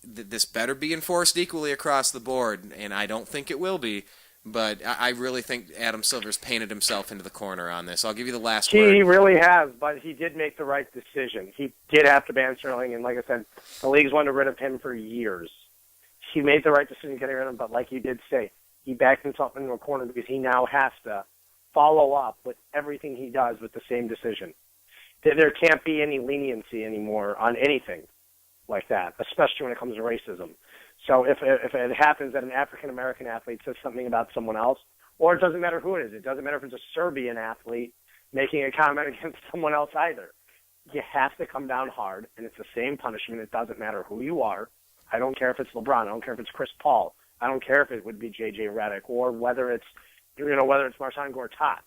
This better be enforced equally across the board, and I don't think it will be. But I really think Adam Silver's painted himself into the corner on this. I'll give you the last word. He really has, but he did make the right decision. He did have to ban Sterling, and like I said, the league's wanted rid of him for years. He made the right decision getting rid of him, but like you did say, he backed himself into a corner because he now has to follow up with everything he does with the same decision. There can't be any leniency anymore on anything like that, especially when it comes to racism. So if it happens that an African-American athlete says something about someone else, or it doesn't matter who it is, it doesn't matter if it's a Serbian athlete making a comment against someone else either, you have to come down hard, and it's the same punishment. It doesn't matter who you are. I don't care if it's LeBron. I don't care if it's Chris Paul. I don't care if it would be J.J. Redick, or whether it's Marshawn Gortat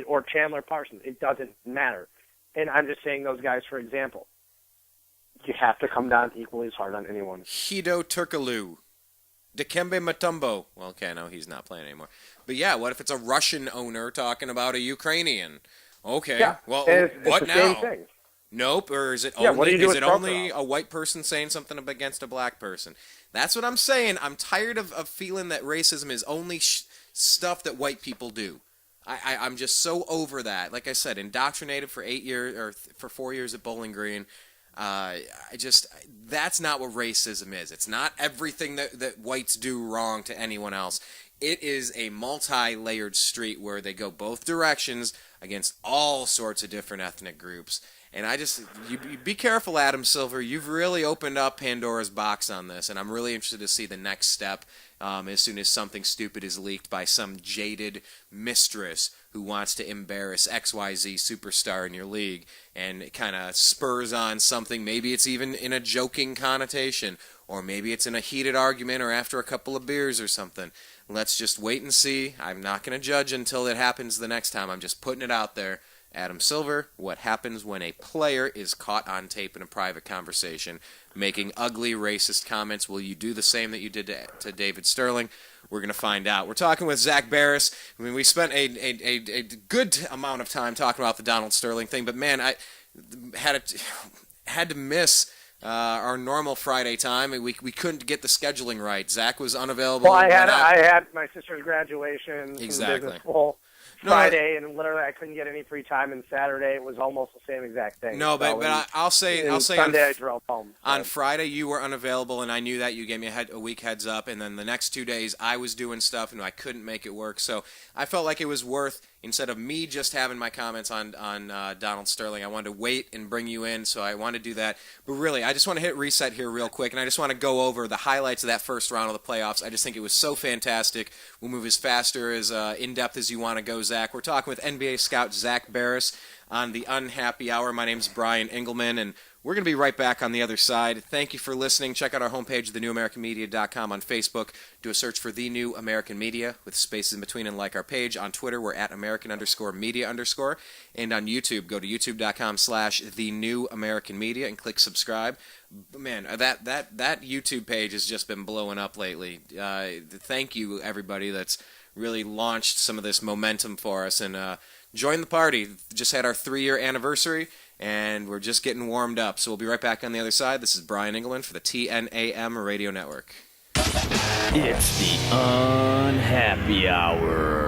or Chandler Parsons. It doesn't matter. And I'm just saying those guys for example. You have to come down equally as hard on anyone. Hido Turkoglu. Dikembe Mutombo. Well, okay, no, he's not playing anymore. But yeah, what if it's a Russian owner talking about a Ukrainian? Okay, yeah, well, it's what the now? Same thing. Nope, or is it yeah, only a white person saying something against a black person? That's what I'm saying. I'm tired of feeling that racism is only stuff that white people do. I'm just so over that. Like I said, indoctrinated for 8 years, or for 4 years at Bowling Green. That's not what racism is. It's not everything that whites do wrong to anyone else. It is a multi-layered street where they go both directions against all sorts of different ethnic groups. And you be careful, Adam Silver. You've really opened up Pandora's box on this, and I'm really interested to see the next step as soon as something stupid is leaked by some jaded mistress who wants to embarrass XYZ superstar in your league, and it kind of spurs on something. Maybe it's even in a joking connotation, or maybe it's in a heated argument or after a couple of beers or something. Let's just wait and see. I'm not going to judge until it happens the next time. I'm just putting it out there. Adam Silver, what happens when a player is caught on tape in a private conversation making ugly, racist comments? Will you do the same that you did to David Sterling? We're going to find out. We're talking with Zak Baris. I mean, we spent a good amount of time talking about the Donald Sterling thing, but man, I had to miss our normal Friday time. We couldn't get the scheduling right. Zach was unavailable. Well, I had my sister's graduation. Exactly. Business school Friday, and literally I couldn't get any free time. And Saturday it was almost the same exact thing. No, but I'll say Sunday I drove home. On Friday you were unavailable, and I knew that. You gave me a week heads up, and then the next 2 days I was doing stuff and I couldn't make it work. So I felt like it was worth, instead of me just having my comments on Donald Sterling, I wanted to wait and bring you in, so I wanted to do that. But really, I just want to hit reset here real quick, and I just want to go over the highlights of that first round of the playoffs. I just think it was so fantastic. We'll move as faster, as in-depth as you want to go, Zach. We're talking with NBA scout Zak Baris on the Unhappy Hour. My name's Brian Engelman, and we're going to be right back on the other side. Thank you for listening. Check out our homepage, thenewamericanmedia.com, on Facebook. Do a search for The New American Media with spaces in between, and like our page. On Twitter, we're at American_media_. And on YouTube, go to youtube.com/thenewamericanmedia and click subscribe. Man, that YouTube page has just been blowing up lately. Thank you, everybody that's really launched some of this momentum for us, and join the party. Just had our 3-year anniversary, and we're just getting warmed up. So we'll be right back on the other side. This is Brian Engelman for the TNAM Radio Network. It's the Unhappy Hour.